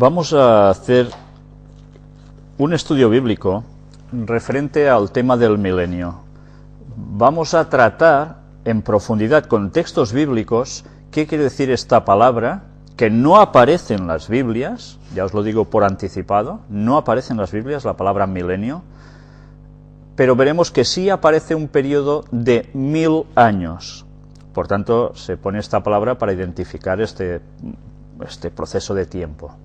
Vamos a hacer un estudio bíblico referente al tema del milenio. Vamos a tratar en profundidad con textos bíblicos qué quiere decir esta palabra, que no aparece en las Biblias, ya os lo digo por anticipado, no aparece en las Biblias la palabra milenio, pero veremos que sí aparece un periodo de 1000 años. Por tanto, se pone esta palabra para identificar este proceso de tiempo.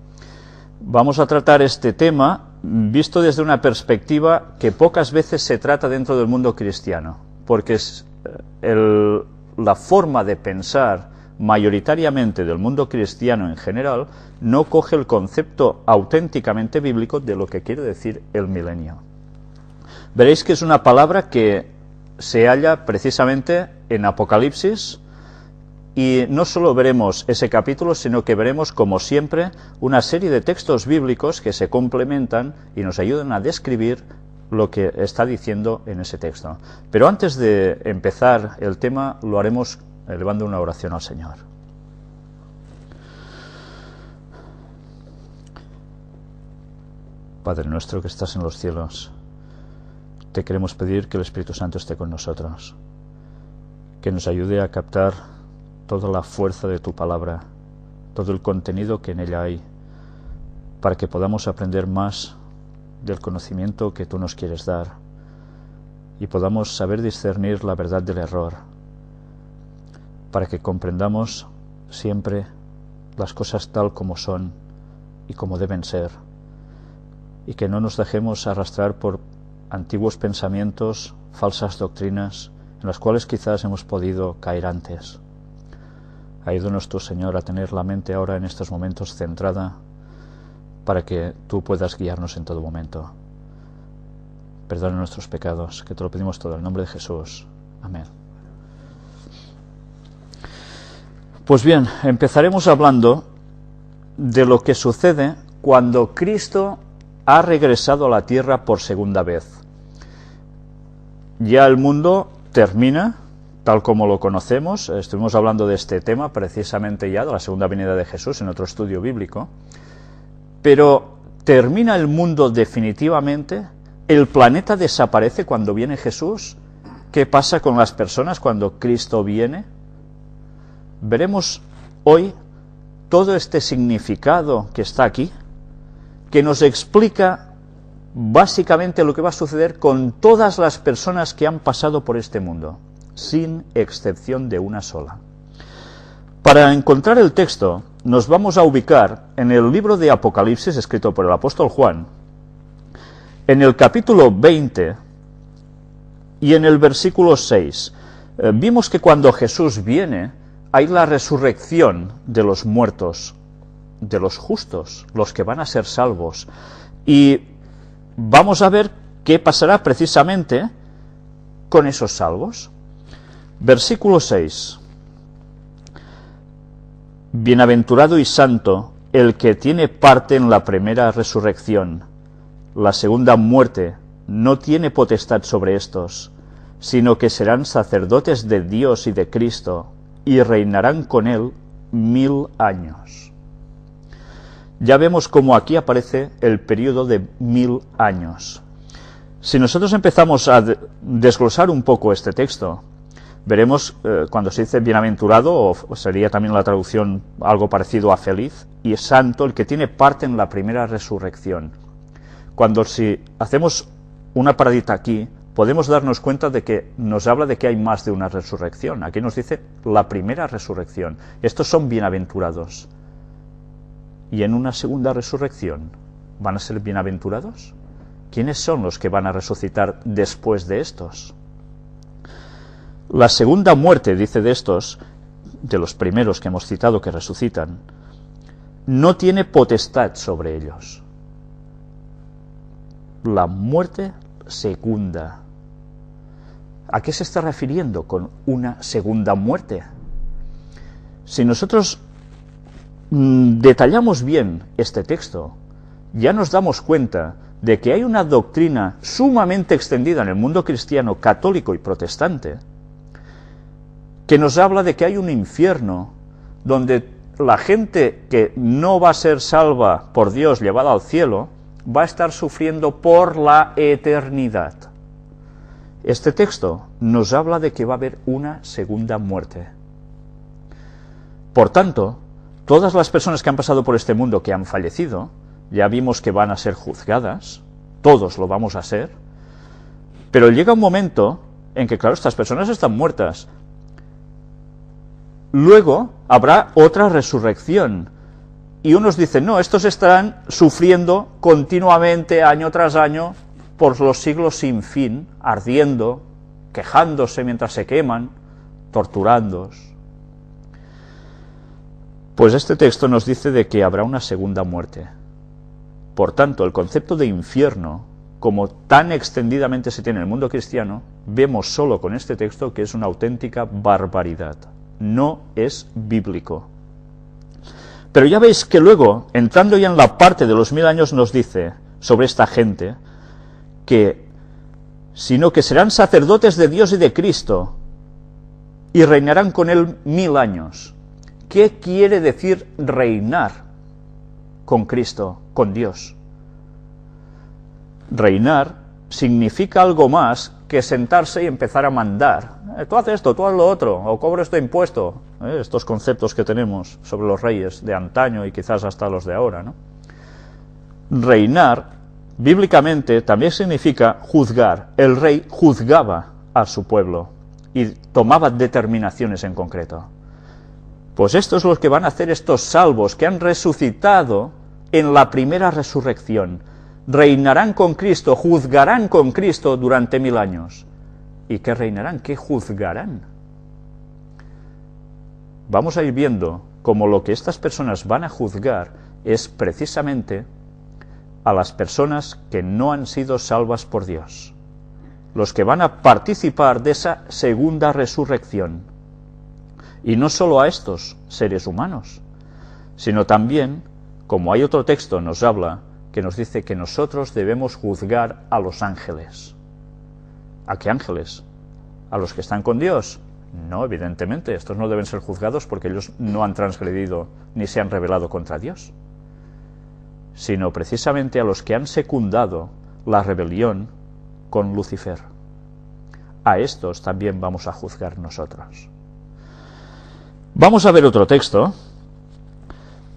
Vamos a tratar este tema visto desde una perspectiva que pocas veces se trata dentro del mundo cristiano, porque la forma de pensar mayoritariamente del mundo cristiano en general no coge el concepto auténticamente bíblico de lo que quiere decir el milenio. Veréis que es una palabra que se halla precisamente en Apocalipsis, y no solo veremos ese capítulo, sino que veremos, como siempre, una serie de textos bíblicos que se complementan y nos ayudan a describir lo que está diciendo en ese texto. Pero antes de empezar el tema, lo haremos elevando una oración al Señor. Padre nuestro que estás en los cielos, te queremos pedir que el Espíritu Santo esté con nosotros, que nos ayude a captar toda la fuerza de tu palabra, todo el contenido que en ella hay, para que podamos aprender más del conocimiento que tú nos quieres dar y podamos saber discernir la verdad del error, para que comprendamos siempre las cosas tal como son y como deben ser, y que no nos dejemos arrastrar por antiguos pensamientos, falsas doctrinas, en las cuales quizás hemos podido caer antes. Ayúdanos tú, Señor, a tener la mente ahora en estos momentos centrada para que tú puedas guiarnos en todo momento. Perdona nuestros pecados, que te lo pedimos todo en el nombre de Jesús. Amén. Pues bien, empezaremos hablando de lo que sucede cuando Cristo ha regresado a la tierra por segunda vez. Ya el mundo termina tal como lo conocemos. Estuvimos hablando de este tema precisamente ya de la segunda venida de Jesús en otro estudio bíblico, pero termina el mundo definitivamente, el planeta desaparece cuando viene Jesús. ¿Qué pasa con las personas cuando Cristo viene? Veremos hoy todo este significado que está aquí, que nos explica básicamente lo que va a suceder con todas las personas que han pasado por este mundo, sin excepción de una sola. Para encontrar el texto, nos vamos a ubicar en el libro de Apocalipsis, escrito por el apóstol Juan, en el capítulo 20 y en el versículo 6. Vimos que cuando Jesús viene, hay la resurrección de los muertos, de los justos, los que van a ser salvos. Y vamos a ver qué pasará precisamente con esos salvos. Versículo 6. Bienaventurado y santo el que tiene parte en la primera resurrección. La segunda muerte no tiene potestad sobre estos, sino que serán sacerdotes de Dios y de Cristo, y reinarán con él 1000 años. Ya vemos cómo aquí aparece el periodo de 1000 años. Si nosotros empezamos a desglosar un poco este texto, veremos cuando se dice bienaventurado, o sería también la traducción algo parecido a feliz, y es santo el que tiene parte en la primera resurrección. Si hacemos una paradita aquí, podemos darnos cuenta de que nos habla de que hay más de una resurrección. Aquí nos dice la primera resurrección. Estos son bienaventurados. ¿Y en una segunda resurrección van a ser bienaventurados? ¿Quiénes son los que van a resucitar después de estos? La segunda muerte, dice de estos, de los primeros que hemos citado que resucitan, no tiene potestad sobre ellos. La muerte segunda. ¿A qué se está refiriendo con una segunda muerte? Si nosotros detallamos bien este texto, ya nos damos cuenta de que hay una doctrina sumamente extendida en el mundo cristiano, católico y protestante, que nos habla de que hay un infierno donde la gente que no va a ser salva por Dios, llevada al cielo, va a estar sufriendo por la eternidad. Este texto nos habla de que va a haber una segunda muerte. Por tanto, todas las personas que han pasado por este mundo, que han fallecido, ya vimos que van a ser juzgadas, todos lo vamos a ser, pero llega un momento en que, claro, estas personas están muertas. Luego habrá otra resurrección. Y unos dicen, no, estos estarán sufriendo continuamente, año tras año, por los siglos sin fin, ardiendo, quejándose mientras se queman, torturándoos. Pues este texto nos dice de que habrá una segunda muerte. Por tanto, el concepto de infierno, como tan extendidamente se tiene en el mundo cristiano, vemos solo con este texto que es una auténtica barbaridad. No es bíblico. Pero ya veis que luego, entrando ya en la parte de los 1000 años, nos dice sobre esta gente sino que serán sacerdotes de Dios y de Cristo y reinarán con él 1000 años. ¿Qué quiere decir reinar con Cristo, con Dios? Reinar significa algo más que sentarse y empezar a mandar. Tú haces esto, tú haz lo otro, o cobro este impuesto. Estos conceptos que tenemos sobre los reyes de antaño y quizás hasta los de ahora, ¿no? Reinar, bíblicamente, también significa juzgar. El rey juzgaba a su pueblo y tomaba determinaciones en concreto. Pues esto es lo que van a hacer estos salvos que han resucitado en la primera resurrección. Reinarán con Cristo, juzgarán con Cristo durante 1000 años. ¿Y qué reinarán? ¿Qué juzgarán? Vamos a ir viendo cómo lo que estas personas van a juzgar es precisamente a las personas que no han sido salvas por Dios, los que van a participar de esa segunda resurrección. Y no solo a estos seres humanos, sino también, como hay otro texto nos habla, que nos dice que nosotros debemos juzgar a los ángeles. ¿A qué ángeles? ¿A los que están con Dios? No, evidentemente, estos no deben ser juzgados porque ellos no han transgredido ni se han rebelado contra Dios, sino precisamente a los que han secundado la rebelión con Lucifer. A estos también vamos a juzgar nosotros. Vamos a ver otro texto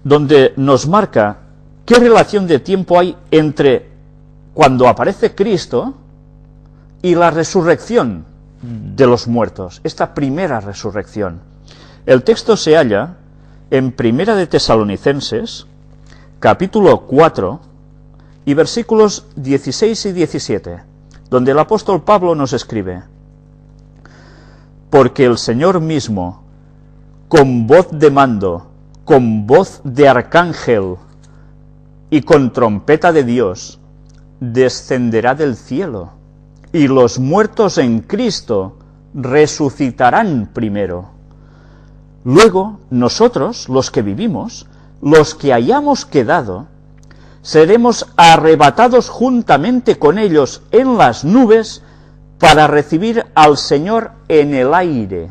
donde nos marca qué relación de tiempo hay entre cuando aparece Cristo y la resurrección de los muertos, esta primera resurrección. El texto se halla en Primera de Tesalonicenses, capítulo 4, y versículos 16 y 17, donde el apóstol Pablo nos escribe: porque el Señor mismo, con voz de mando, con voz de arcángel y con trompeta de Dios, descenderá del cielo, y los muertos en Cristo resucitarán primero. Luego, nosotros, los que vivimos, los que hayamos quedado, seremos arrebatados juntamente con ellos en las nubes para recibir al Señor en el aire.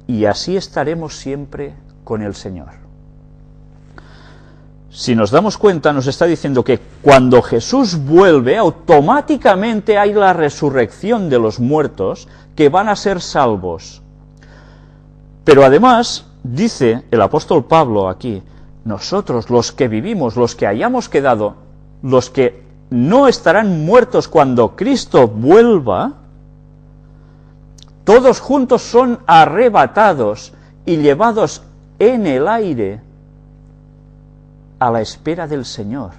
Y así estaremos siempre con el Señor. Si nos damos cuenta, nos está diciendo que cuando Jesús vuelve, automáticamente hay la resurrección de los muertos que van a ser salvos. Pero además, dice el apóstol Pablo aquí, nosotros, los que vivimos, los que hayamos quedado, los que no estarán muertos cuando Cristo vuelva, todos juntos son arrebatados y llevados en el aire a la espera del Señor,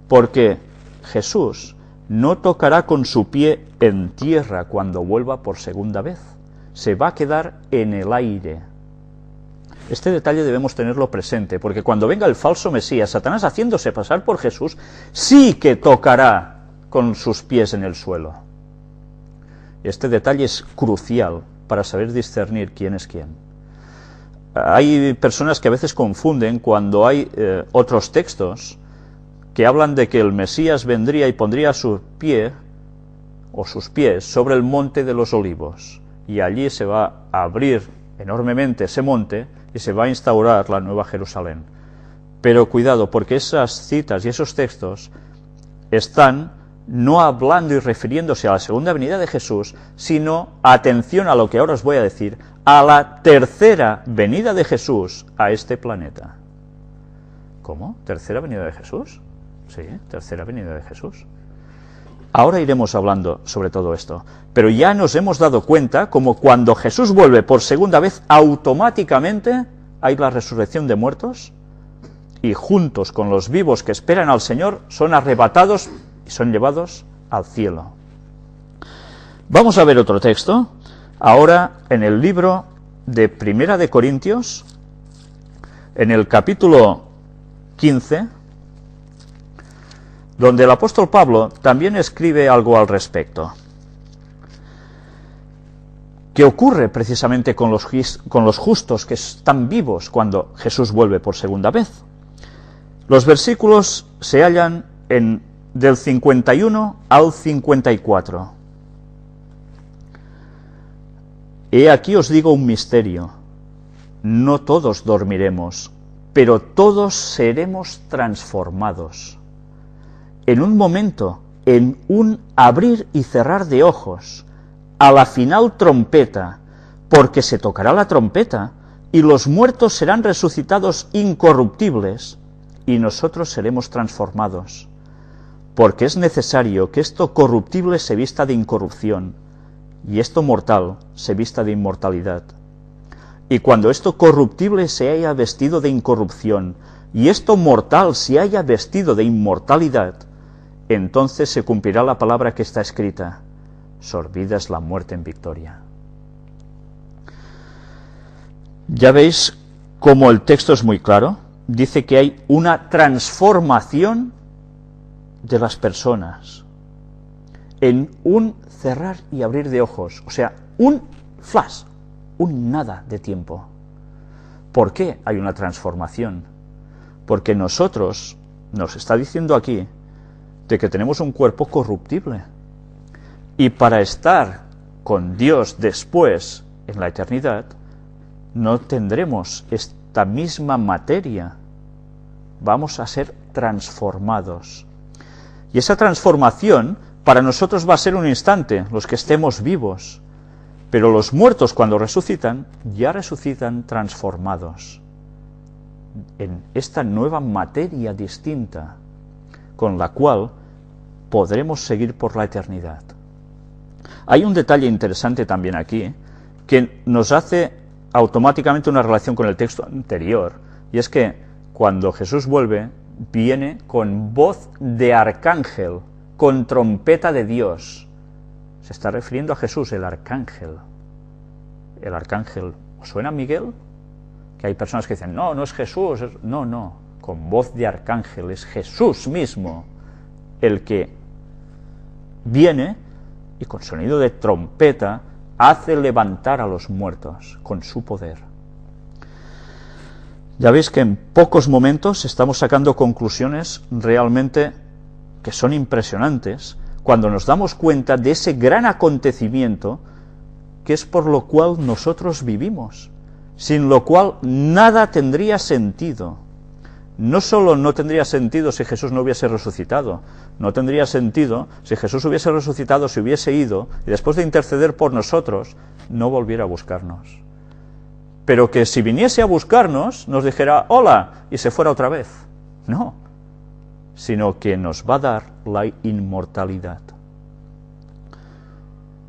porque Jesús no tocará con su pie en tierra cuando vuelva por segunda vez, se va a quedar en el aire. Este detalle debemos tenerlo presente, porque cuando venga el falso Mesías, Satanás haciéndose pasar por Jesús, sí que tocará con sus pies en el suelo. Este detalle es crucial para saber discernir quién es quién. Hay personas que a veces confunden cuando hay otros textos que hablan de que el Mesías vendría y pondría su pie o sus pies sobre el monte de los olivos, y allí se va a abrir enormemente ese monte y se va a instaurar la Nueva Jerusalén. Pero cuidado, porque esas citas y esos textos están no hablando y refiriéndose a la segunda venida de Jesús, sino, atención a lo que ahora os voy a decir, a la tercera venida de Jesús a este planeta. ¿Cómo? ¿Tercera venida de Jesús? Sí, tercera venida de Jesús. Ahora iremos hablando sobre todo esto, pero ya nos hemos dado cuenta como cuando Jesús vuelve por segunda vez, automáticamente hay la resurrección de muertos, y juntos con los vivos que esperan al Señor son arrebatados y son llevados al cielo. Vamos a ver otro texto, ahora en el libro de Primera de Corintios, en el capítulo 15, donde el apóstol Pablo también escribe algo al respecto, que ocurre precisamente con los justos que están vivos cuando Jesús vuelve por segunda vez. Los versículos se hallan del 51 al 54. He aquí os digo un misterio. No todos dormiremos, pero todos seremos transformados. En un momento, en un abrir y cerrar de ojos, a la final trompeta, porque se tocará la trompeta, y los muertos serán resucitados incorruptibles, y nosotros seremos transformados, porque es necesario que esto corruptible se vista de incorrupción, y esto mortal se vista de inmortalidad. Y cuando esto corruptible se haya vestido de incorrupción, y esto mortal se haya vestido de inmortalidad, entonces se cumplirá la palabra que está escrita: sorbida es la muerte en victoria. Ya veis cómo el texto es muy claro. Dice que hay una transformación de las personas en un cerrar y abrir de ojos, o sea, un flash, un nada de tiempo. ¿Por qué hay una transformación? Porque nosotros, nos está diciendo aquí, de que tenemos un cuerpo corruptible, y para estar con Dios después, en la eternidad, no tendremos esta misma materia, vamos a ser transformados. Y esa transformación para nosotros va a ser un instante, los que estemos vivos, pero los muertos cuando resucitan, ya resucitan transformados en esta nueva materia distinta, con la cual podremos seguir por la eternidad. Hay un detalle interesante también aquí, que nos hace automáticamente una relación con el texto anterior, y es que cuando Jesús vuelve, viene con voz de arcángel, con trompeta de Dios. Se está refiriendo a Jesús, el arcángel. El arcángel, ¿os suena a Miguel? Que hay personas que dicen, no, no es Jesús. No, no, con voz de arcángel, es Jesús mismo el que viene y con sonido de trompeta hace levantar a los muertos con su poder. Ya veis que en pocos momentos estamos sacando conclusiones realmente que son impresionantes cuando nos damos cuenta de ese gran acontecimiento que es por lo cual nosotros vivimos, sin lo cual nada tendría sentido. No solo no tendría sentido si Jesús no hubiese resucitado, no tendría sentido si Jesús hubiese resucitado, si hubiese ido, y después de interceder por nosotros, no volviera a buscarnos. Pero que si viniese a buscarnos, nos dijera, hola, y se fuera otra vez. No, sino que nos va a dar la inmortalidad.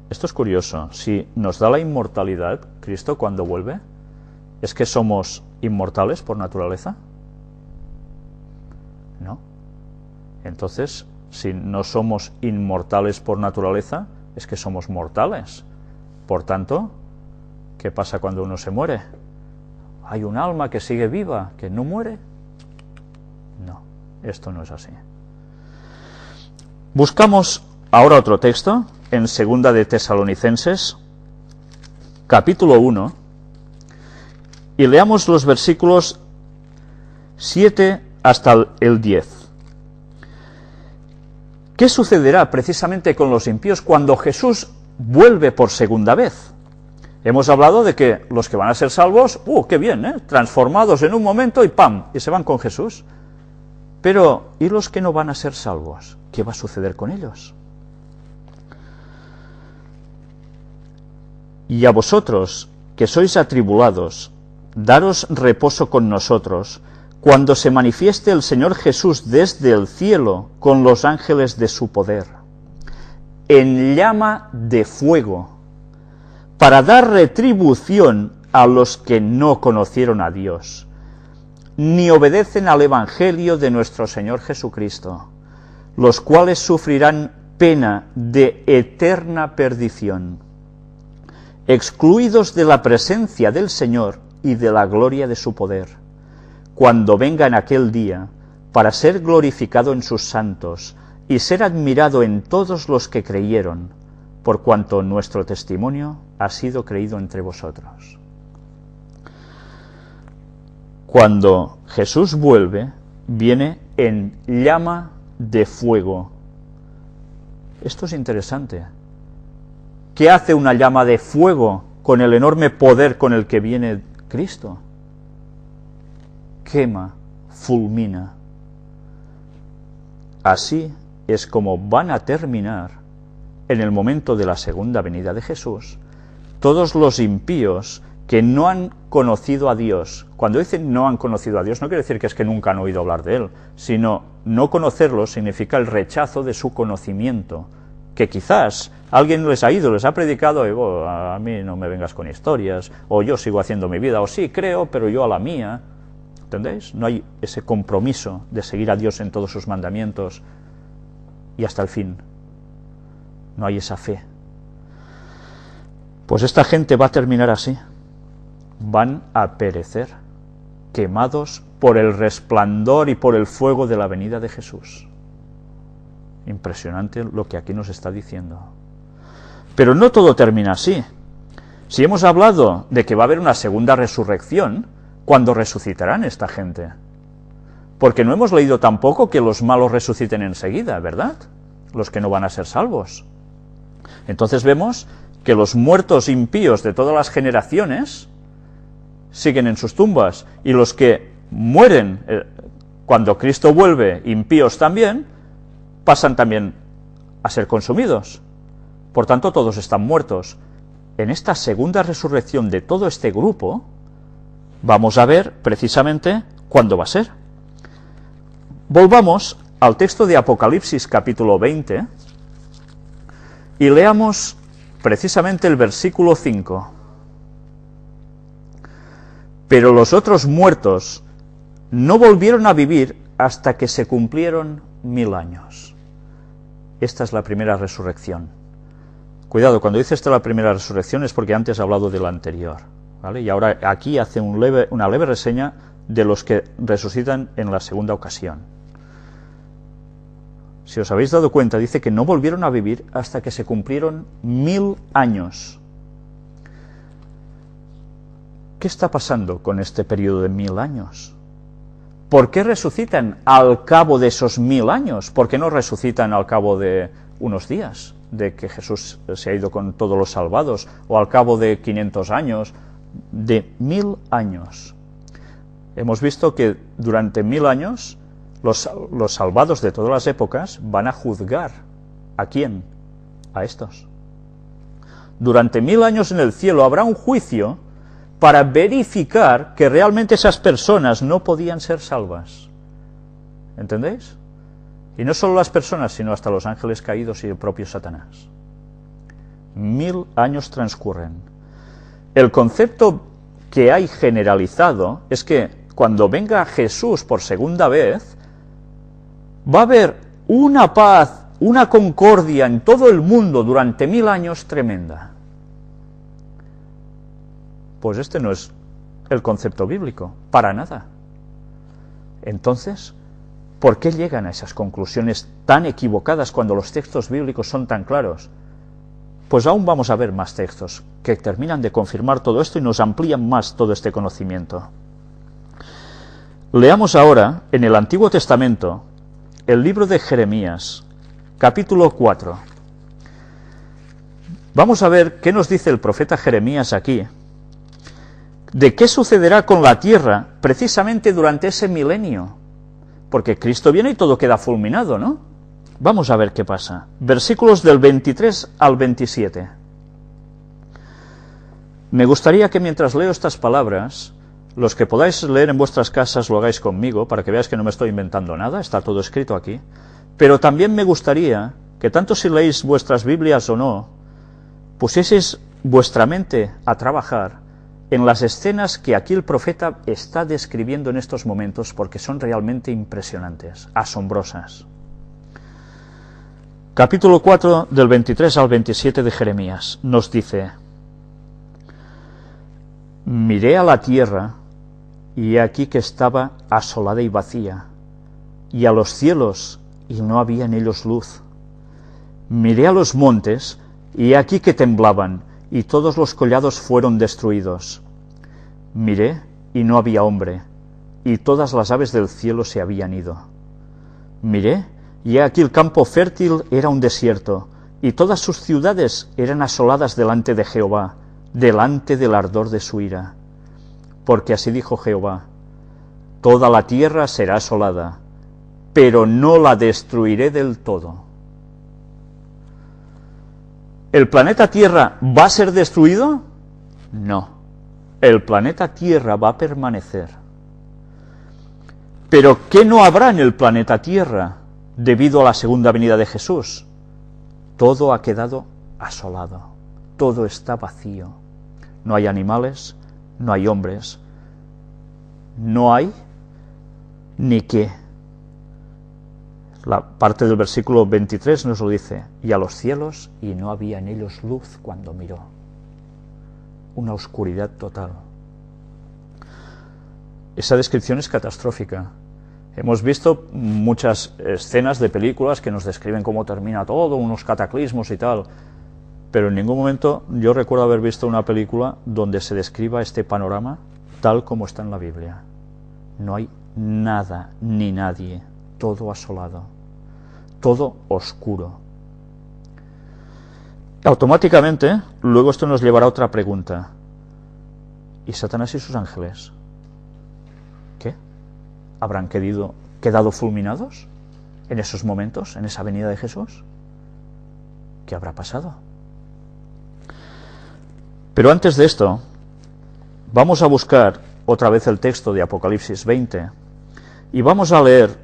Esto es curioso, si nos da la inmortalidad, Cristo cuando vuelve, ¿es que somos inmortales por naturaleza? No. Entonces, si no somos inmortales por naturaleza, es que somos mortales. Por tanto, ¿qué pasa cuando uno se muere? ¿Hay un alma que sigue viva, que no muere? No, esto no es así. Buscamos ahora otro texto, en 2 de Tesalonicenses, capítulo 1, y leamos los versículos 7 hasta el 10. ¿Qué sucederá precisamente con los impíos cuando Jesús vuelve por segunda vez? Hemos hablado de que los que van a ser salvos, qué bien, transformados en un momento y ¡pam!, y se van con Jesús. Pero, ¿y los que no van a ser salvos? ¿Qué va a suceder con ellos? Y a vosotros, que sois atribulados, daros reposo con nosotros, cuando se manifieste el Señor Jesús desde el cielo con los ángeles de su poder, en llama de fuego, para dar retribución a los que no conocieron a Dios, ni obedecen al Evangelio de nuestro Señor Jesucristo, los cuales sufrirán pena de eterna perdición, excluidos de la presencia del Señor y de la gloria de su poder, cuando venga en aquel día, para ser glorificado en sus santos, y ser admirado en todos los que creyeron, por cuanto nuestro testimonio ha sido creído entre vosotros. Cuando Jesús vuelve, viene en llama de fuego. Esto es interesante. ¿Qué hace una llama de fuego con el enorme poder con el que viene Cristo? Quema, fulmina. Así es como van a terminar, en el momento de la segunda venida de Jesús, todos los impíos que no han conocido a Dios. Cuando dicen no han conocido a Dios, no quiere decir que es que nunca han oído hablar de Él, sino no conocerlo significa el rechazo de su conocimiento, que quizás alguien les ha ido, les ha predicado, y a mí no me vengas con historias, o yo sigo haciendo mi vida, o sí creo, pero yo a la mía. ¿Entendéis? No hay ese compromiso de seguir a Dios en todos sus mandamientos y hasta el fin. No hay esa fe. Pues esta gente va a terminar así. Van a perecer, quemados por el resplandor y por el fuego de la venida de Jesús. Impresionante lo que aquí nos está diciendo. Pero no todo termina así. Si hemos hablado de que va a haber una segunda resurrección, ¿cuándo resucitarán esta gente? Porque no hemos leído tampoco que los malos resuciten enseguida, ¿verdad? Los que no van a ser salvos. Entonces vemos que los muertos impíos de todas las generaciones siguen en sus tumbas, y los que mueren cuando Cristo vuelve, impíos también, pasan también a ser consumidos. Por tanto, todos están muertos. En esta segunda resurrección de todo este grupo, vamos a ver precisamente cuándo va a ser. Volvamos al texto de Apocalipsis capítulo 20 y leamos precisamente el versículo 5. Pero los otros muertos no volvieron a vivir hasta que se cumplieron 1000 años. Esta es la primera resurrección. Cuidado, cuando dice esta la primera resurrección es porque antes ha hablado de la anterior, ¿vale? Y ahora aquí hace una leve reseña de los que resucitan en la segunda ocasión. Si os habéis dado cuenta, dice que no volvieron a vivir hasta que se cumplieron 1000 años. ¿Qué está pasando con este periodo de 1000 años? ¿Por qué resucitan al cabo de esos 1000 años? ¿Por qué no resucitan al cabo de unos días, de que Jesús se ha ido con todos los salvados, o al cabo de 500 años, de 1000 años? Hemos visto que durante 1000 años los salvados de todas las épocas van a juzgar. ¿A quién? A estos. Durante 1000 años en el cielo habrá un juicio para verificar que realmente esas personas no podían ser salvas. ¿Entendéis? Y no solo las personas, sino hasta los ángeles caídos y el propio Satanás. 1000 años transcurren. El concepto que hay generalizado es que cuando venga Jesús por segunda vez, va a haber una paz, una concordia en todo el mundo durante 1000 años tremenda. Pues este no es el concepto bíblico, para nada. Entonces, ¿por qué llegan a esas conclusiones tan equivocadas cuando los textos bíblicos son tan claros? Pues aún vamos a ver más textos que terminan de confirmar todo esto y nos amplían más todo este conocimiento. Leamos ahora en el Antiguo Testamento el libro de Jeremías, capítulo 4. Vamos a ver qué nos dice el profeta Jeremías aquí, de qué sucederá con la tierra precisamente durante ese milenio, porque Cristo viene y todo queda fulminado, ¿no? Vamos a ver qué pasa. Versículos del 23 al 27. Me gustaría que mientras leo estas palabras, los que podáis leer en vuestras casas lo hagáis conmigo, para que veáis que no me estoy inventando nada, está todo escrito aquí, pero también me gustaría que tanto si leéis vuestras Biblias o no, pusieseis vuestra mente a trabajar en las escenas que aquí el profeta está describiendo en estos momentos, porque son realmente impresionantes, asombrosas. Capítulo 4, del 23 al 27 de Jeremías, nos dice: Miré a la tierra, y he aquí que estaba asolada y vacía, y a los cielos, y no había en ellos luz. Miré a los montes, y he aquí que temblaban, y todos los collados fueron destruidos. Miré, y no había hombre, y todas las aves del cielo se habían ido. Miré, y he aquí el campo fértil era un desierto, y todas sus ciudades eran asoladas delante de Jehová, delante del ardor de su ira. Porque así dijo Jehová: toda la tierra será asolada, pero no la destruiré del todo. ¿El planeta Tierra va a ser destruido? No. El planeta Tierra va a permanecer. ¿Pero qué no habrá en el planeta Tierra debido a la segunda venida de Jesús? Todo ha quedado asolado. Todo está vacío. No hay animales, no hay hombres, no hay ni qué. La parte del versículo 23 nos lo dice: y a los cielos, y no había en ellos luz cuando miró. Una oscuridad total. Esa descripción es catastrófica. Hemos visto muchas escenas de películas que nos describen cómo termina todo, unos cataclismos y tal, pero en ningún momento yo recuerdo haber visto una película donde se describa este panorama tal como está en la Biblia. No hay nada ni nadie, todo asolado, todo oscuro. Automáticamente, luego esto nos llevará a otra pregunta. ¿Y Satanás y sus ángeles? ¿Qué? ¿Habrán quedado fulminados en esos momentos, en esa venida de Jesús? ¿Qué habrá pasado? Pero antes de esto, vamos a buscar otra vez el texto de Apocalipsis 20 y vamos a leer,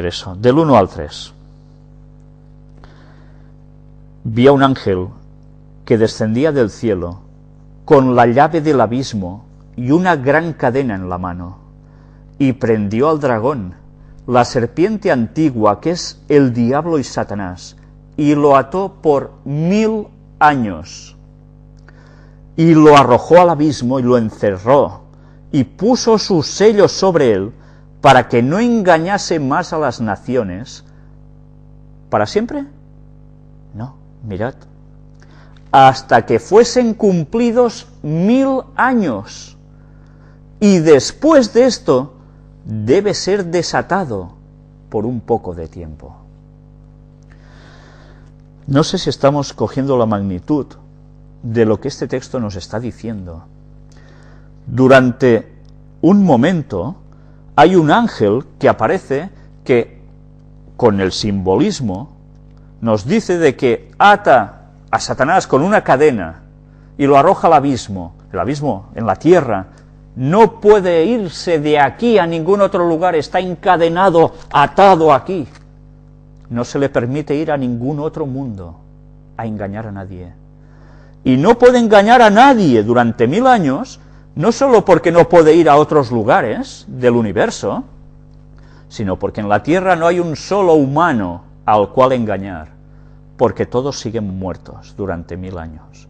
eso, del 1 al 3. Vi a un ángel que descendía del cielo con la llave del abismo y una gran cadena en la mano, y prendió al dragón, la serpiente antigua, que es el diablo y Satanás, y lo ató por 1000 años, y lo arrojó al abismo y lo encerró, y puso sus sellos sobre él, para que no engañase más a las naciones. ¿Para siempre? No, mirad. Hasta que fuesen cumplidos 1000 años. Y después de esto, debe ser desatado por un poco de tiempo. No sé si estamos cogiendo la magnitud de lo que este texto nos está diciendo. Durante un momento hay un ángel que aparece que, con el simbolismo, nos dice de que ata a Satanás con una cadena y lo arroja al abismo. El abismo en la tierra no puede irse de aquí a ningún otro lugar, está encadenado, atado aquí. No se le permite ir a ningún otro mundo a engañar a nadie. Y no puede engañar a nadie durante 1000 años, no solo porque no puede ir a otros lugares del universo, sino porque en la tierra no hay un solo humano al cual engañar, porque todos siguen muertos durante 1000 años.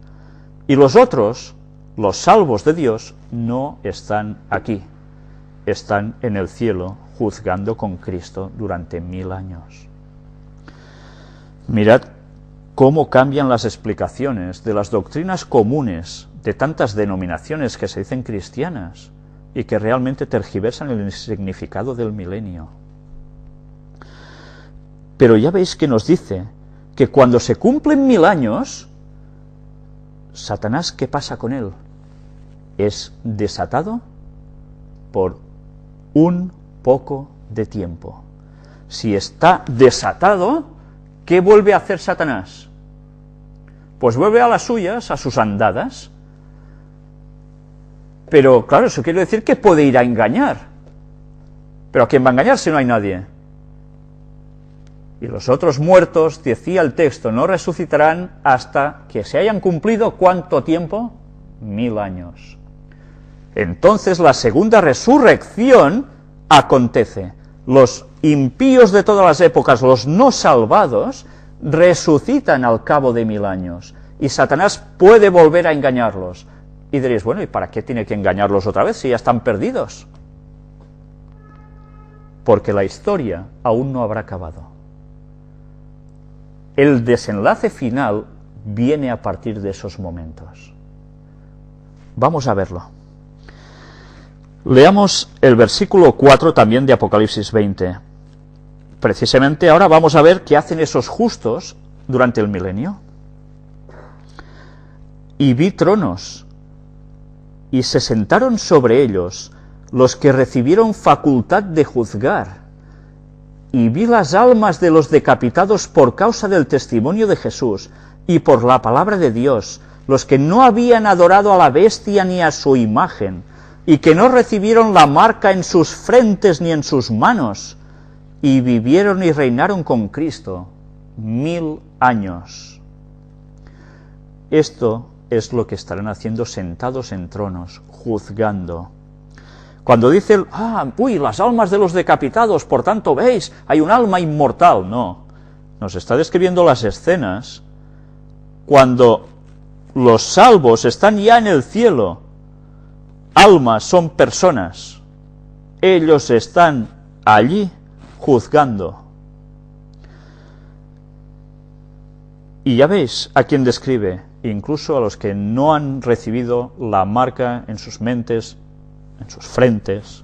Y los otros, los salvos de Dios, no están aquí, están en el cielo juzgando con Cristo durante 1000 años. Mirad cómo cambian las explicaciones de las doctrinas comunes de tantas denominaciones que se dicen cristianas y que realmente tergiversan el significado del milenio. Pero ya veis que nos dice que cuando se cumplen 1000 años, Satanás, ¿qué pasa con él? Es desatado por un poco de tiempo. Si está desatado, ¿qué vuelve a hacer Satanás? Pues vuelve a las suyas, a sus andadas. Pero claro, eso quiere decir que puede ir a engañar. ¿Pero a quién va a engañar si no hay nadie? Y los otros muertos, decía el texto, no resucitarán hasta que se hayan cumplido, ¿cuánto tiempo? 1000 años. Entonces la segunda resurrección acontece. Los impíos de todas las épocas, los no salvados, resucitan al cabo de 1000 años. Y Satanás puede volver a engañarlos. Y diréis, bueno, ¿y para qué tiene que engañarlos otra vez si ya están perdidos? Porque la historia aún no habrá acabado. El desenlace final viene a partir de esos momentos. Vamos a verlo. Leamos el versículo 4 también de Apocalipsis 20. Precisamente ahora vamos a ver qué hacen esos justos durante el milenio. Y vi tronos, y se sentaron sobre ellos los que recibieron facultad de juzgar. Y vi las almas de los decapitados por causa del testimonio de Jesús y por la palabra de Dios, los que no habían adorado a la bestia ni a su imagen, y que no recibieron la marca en sus frentes ni en sus manos, y vivieron y reinaron con Cristo 1000 años. Esto es lo que estarán haciendo sentados en tronos, juzgando. Cuando dice, las almas de los decapitados, por tanto, veis, hay un alma inmortal. No, nos está describiendo las escenas cuando los salvos están ya en el cielo. Almas son personas. Ellos están allí juzgando. Y ya veis a quién describe, incluso a los que no han recibido la marca en sus mentes, en sus frentes,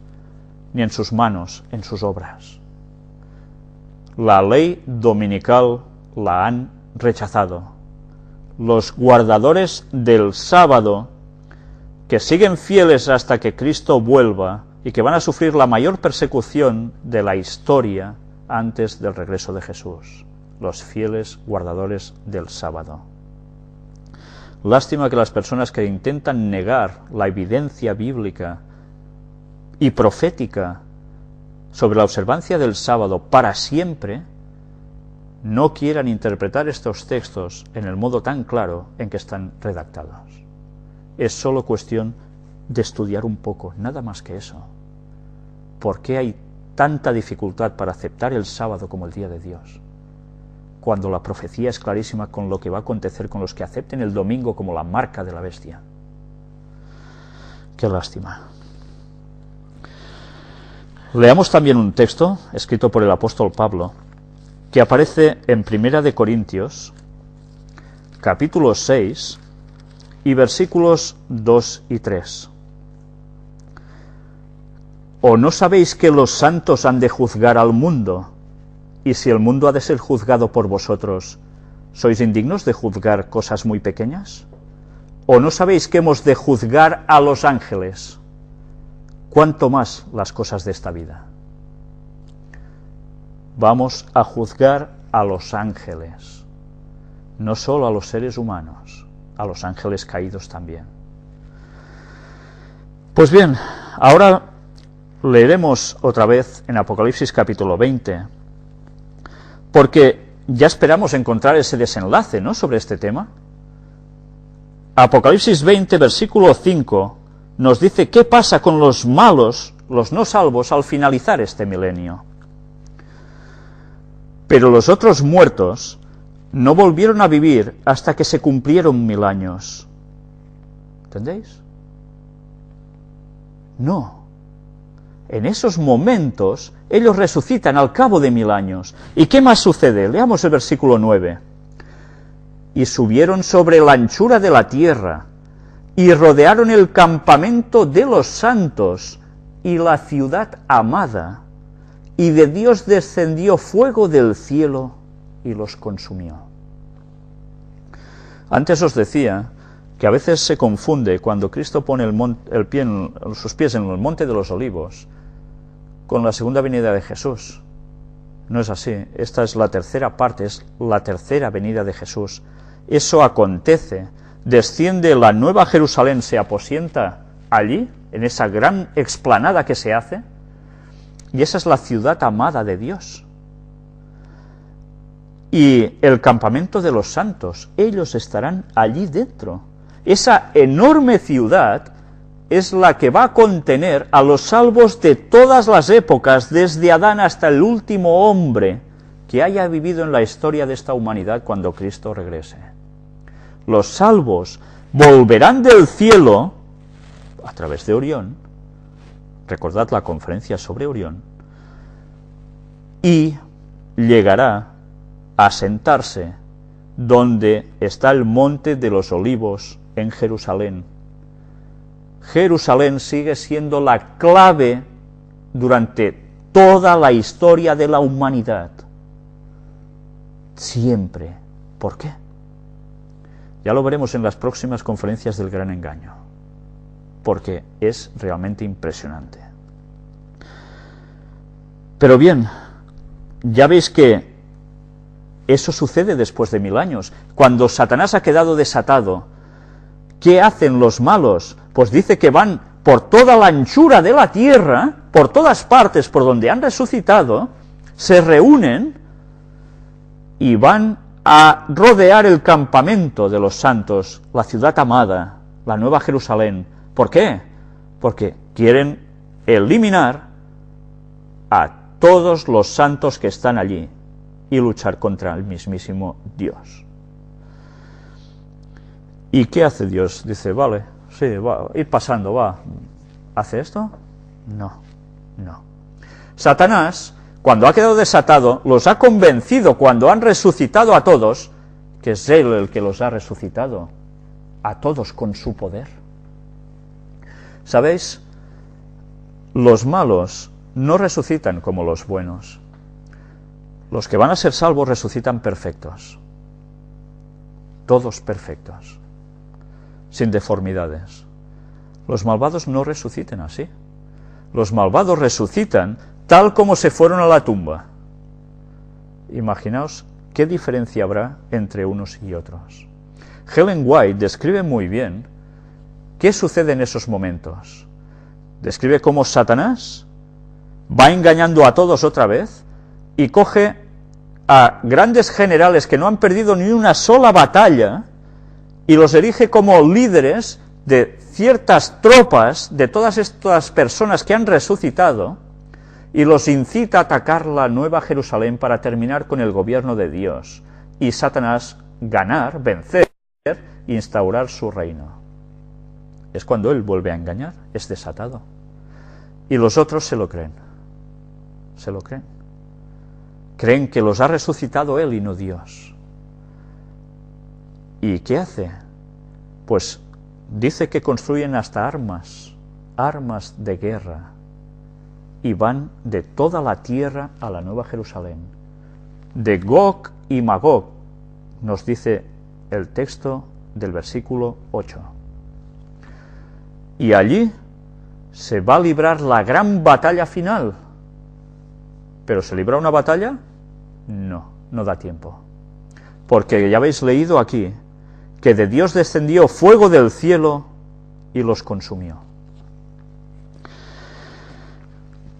ni en sus manos, en sus obras. La ley dominical la han rechazado. Los guardadores del sábado, que siguen fieles hasta que Cristo vuelva y que van a sufrir la mayor persecución de la historia antes del regreso de Jesús. Los fieles guardadores del sábado. Lástima que las personas que intentan negar la evidencia bíblica y profética sobre la observancia del sábado para siempre, no quieran interpretar estos textos en el modo tan claro en que están redactados. Es solo cuestión de estudiar un poco, nada más que eso. ¿Por qué hay tanta dificultad para aceptar el sábado como el día de Dios? Cuando la profecía es clarísima con lo que va a acontecer con los que acepten el domingo como la marca de la bestia. Qué lástima. Leamos también un texto escrito por el apóstol Pablo que aparece en 1 Corintios capítulo 6 y versículos 2 y 3. ¿O no sabéis que los santos han de juzgar al mundo? Y si el mundo ha de ser juzgado por vosotros, ¿sois indignos de juzgar cosas muy pequeñas? ¿O no sabéis que hemos de juzgar a los ángeles? ¿Cuánto más las cosas de esta vida? Vamos a juzgar a los ángeles, no solo a los seres humanos, a los ángeles caídos también. Pues bien, ahora leeremos otra vez en Apocalipsis capítulo 20, porque ya esperamos encontrar ese desenlace, ¿no?, sobre este tema. Apocalipsis 20, versículo 5, nos dice qué pasa con los malos, los no salvos, al finalizar este milenio. Pero los otros muertos no volvieron a vivir hasta que se cumplieron 1000 años. ¿Entendéis? No. En esos momentos, ellos resucitan al cabo de 1000 años. ¿Y qué más sucede? Leamos el versículo 9. Y subieron sobre la anchura de la tierra, y rodearon el campamento de los santos, y la ciudad amada, y de Dios descendió fuego del cielo, y los consumió. Antes os decía que a veces se confunde cuando Cristo pone sus pies en el monte de los olivos con la segunda venida de Jesús. No es así. Esta es la tercera parte, es la tercera venida de Jesús. Eso acontece. Desciende la nueva Jerusalén, se aposienta allí, en esa gran explanada que se hace, y esa es la ciudad amada de Dios. Y el campamento de los santos, ellos estarán allí dentro. Esa enorme ciudad es la que va a contener a los salvos de todas las épocas, desde Adán hasta el último hombre que haya vivido en la historia de esta humanidad cuando Cristo regrese. Los salvos volverán del cielo a través de Orión, recordad la conferencia sobre Orión, y llegará a sentarse donde está el monte de los olivos en Jerusalén. Jerusalén sigue siendo la clave durante toda la historia de la humanidad. Siempre. ¿Por qué? Ya lo veremos en las próximas conferencias del Gran Engaño, porque es realmente impresionante. Pero bien, ya veis que eso sucede después de 1000 años. Cuando Satanás ha quedado desatado, ¿qué hacen los malos? Pues dice que van por toda la anchura de la tierra, por todas partes por donde han resucitado, se reúnen y van a rodear el campamento de los santos, la ciudad amada, la Nueva Jerusalén. ¿Por qué? Porque quieren eliminar a todos los santos que están allí y luchar contra el mismísimo Dios. ¿Y qué hace Dios? Dice, vale, sí, va, ir pasando, va. ¿Hace esto? No. Satanás, cuando ha quedado desatado, los ha convencido cuando han resucitado a todos, que es Él el que los ha resucitado, a todos con su poder. ¿Sabéis? Los malos no resucitan como los buenos. Los que van a ser salvos resucitan perfectos. Todos perfectos, sin deformidades. Los malvados no resucitan así. Los malvados resucitan tal como se fueron a la tumba. Imaginaos qué diferencia habrá entre unos y otros. Ellen White describe muy bien qué sucede en esos momentos. Describe cómo Satanás va engañando a todos otra vez y coge a grandes generales que no han perdido ni una sola batalla y los erige como líderes de ciertas tropas, de todas estas personas que han resucitado, y los incita a atacar la Nueva Jerusalén para terminar con el gobierno de Dios, y Satanás ganar, vencer, e instaurar su reino. Es cuando él vuelve a engañar, es desatado. Y los otros se lo creen. Se lo creen. Creen que los ha resucitado él y no Dios. ¿Y qué hace? Pues dice que construyen hasta armas de guerra, y van de toda la tierra a la Nueva Jerusalén. De Gog y Magog, nos dice el texto del versículo 8. Y allí se va a librar la gran batalla final. ¿Pero se libra una batalla? No da tiempo. Porque ya habéis leído aquí que de Dios descendió fuego del cielo y los consumió.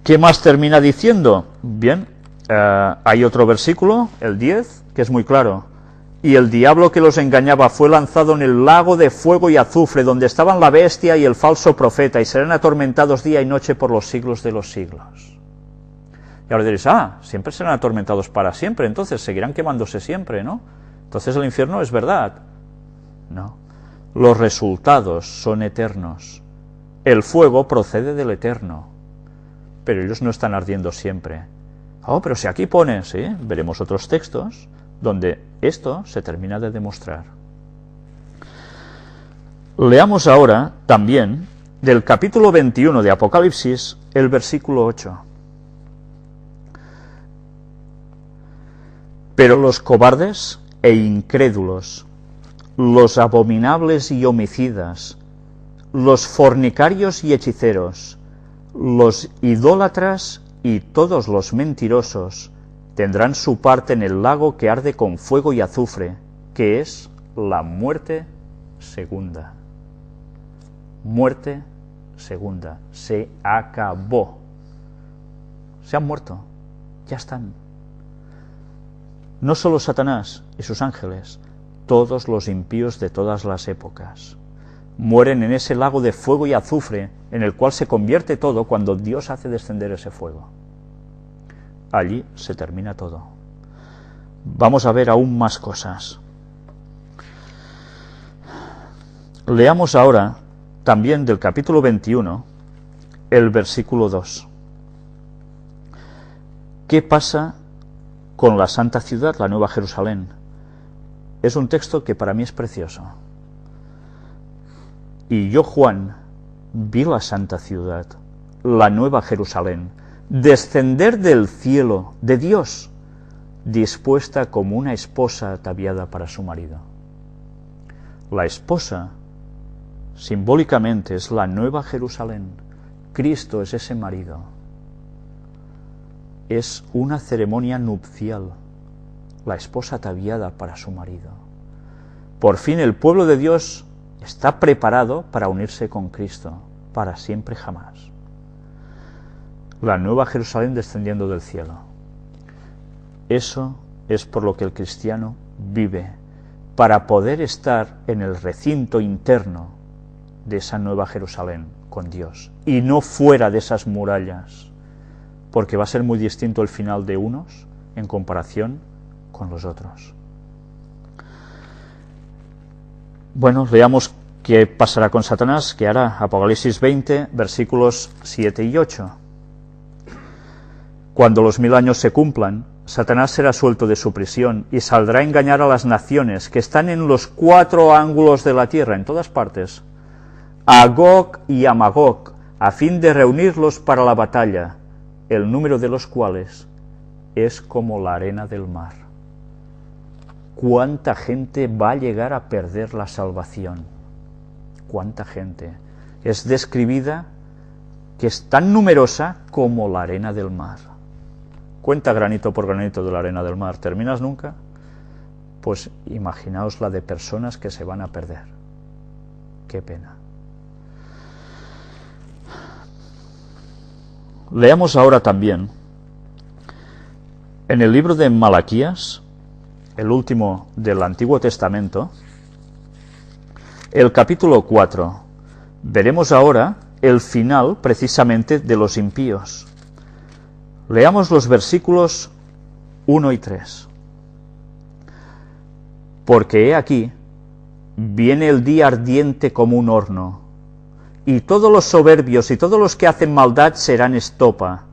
¿Qué más termina diciendo? Bien, hay otro versículo, el 10, que es muy claro. Y el diablo que los engañaba fue lanzado en el lago de fuego y azufre, donde estaban la bestia y el falso profeta, y serán atormentados día y noche por los siglos de los siglos. Y ahora diréis, siempre serán atormentados para siempre, entonces seguirán quemándose siempre, ¿no? Entonces el infierno es verdad. No, los resultados son eternos. El fuego procede del eterno, pero ellos no están ardiendo siempre. Pero si aquí pone, sí, veremos otros textos donde esto se termina de demostrar. Leamos ahora también del capítulo 21 de Apocalipsis, el versículo 8. Pero los cobardes e incrédulos los abominables y homicidas, los fornicarios y hechiceros, los idólatras y todos los mentirosos tendrán su parte en el lago que arde con fuego y azufre, que es la muerte segunda. Muerte segunda. Se acabó. Se han muerto. Ya están. No solo Satanás y sus ángeles, todos los impíos de todas las épocas mueren en ese lago de fuego y azufre en el cual se convierte todo cuando Dios hace descender ese fuego. Allí se termina todo. Vamos a ver aún más cosas. Leamos ahora también del capítulo 21, el versículo 2. ¿Qué pasa con la santa ciudad, la Nueva Jerusalén? Es un texto que para mí es precioso. Y yo, Juan, vi la santa ciudad, la Nueva Jerusalén, descender del cielo de Dios, dispuesta como una esposa ataviada para su marido. La esposa, simbólicamente, es la Nueva Jerusalén. Cristo es ese marido. Es una ceremonia nupcial, la esposa ataviada para su marido. Por fin el pueblo de Dios está preparado para unirse con Cristo, para siempre jamás. La Nueva Jerusalén descendiendo del cielo. Eso es por lo que el cristiano vive, para poder estar en el recinto interno de esa Nueva Jerusalén con Dios, y no fuera de esas murallas, porque va a ser muy distinto el final de unos en comparación con los otros. Bueno, veamos qué pasará con Satanás, que hará. Apocalipsis 20, versículos 7 y 8. Cuando los 1000 años se cumplan, Satanás será suelto de su prisión y saldrá a engañar a las naciones que están en los 4 ángulos de la tierra, en todas partes, a Gog y a Magog, a fin de reunirlos para la batalla, el número de los cuales es como la arena del mar. ¿Cuánta gente va a llegar a perder la salvación? ¿Cuánta gente? Es describida que es tan numerosa como la arena del mar. Cuenta granito por granito de la arena del mar. ¿Terminas nunca? Pues imaginaos la de personas que se van a perder. Qué pena. Leamos ahora también en el libro de Malaquías, el último del Antiguo Testamento, el capítulo 4. Veremos ahora el final precisamente de los impíos. Leamos los versículos 1 y 3. Porque he aquí, viene el día ardiente como un horno, y todos los soberbios y todos los que hacen maldad serán estopa.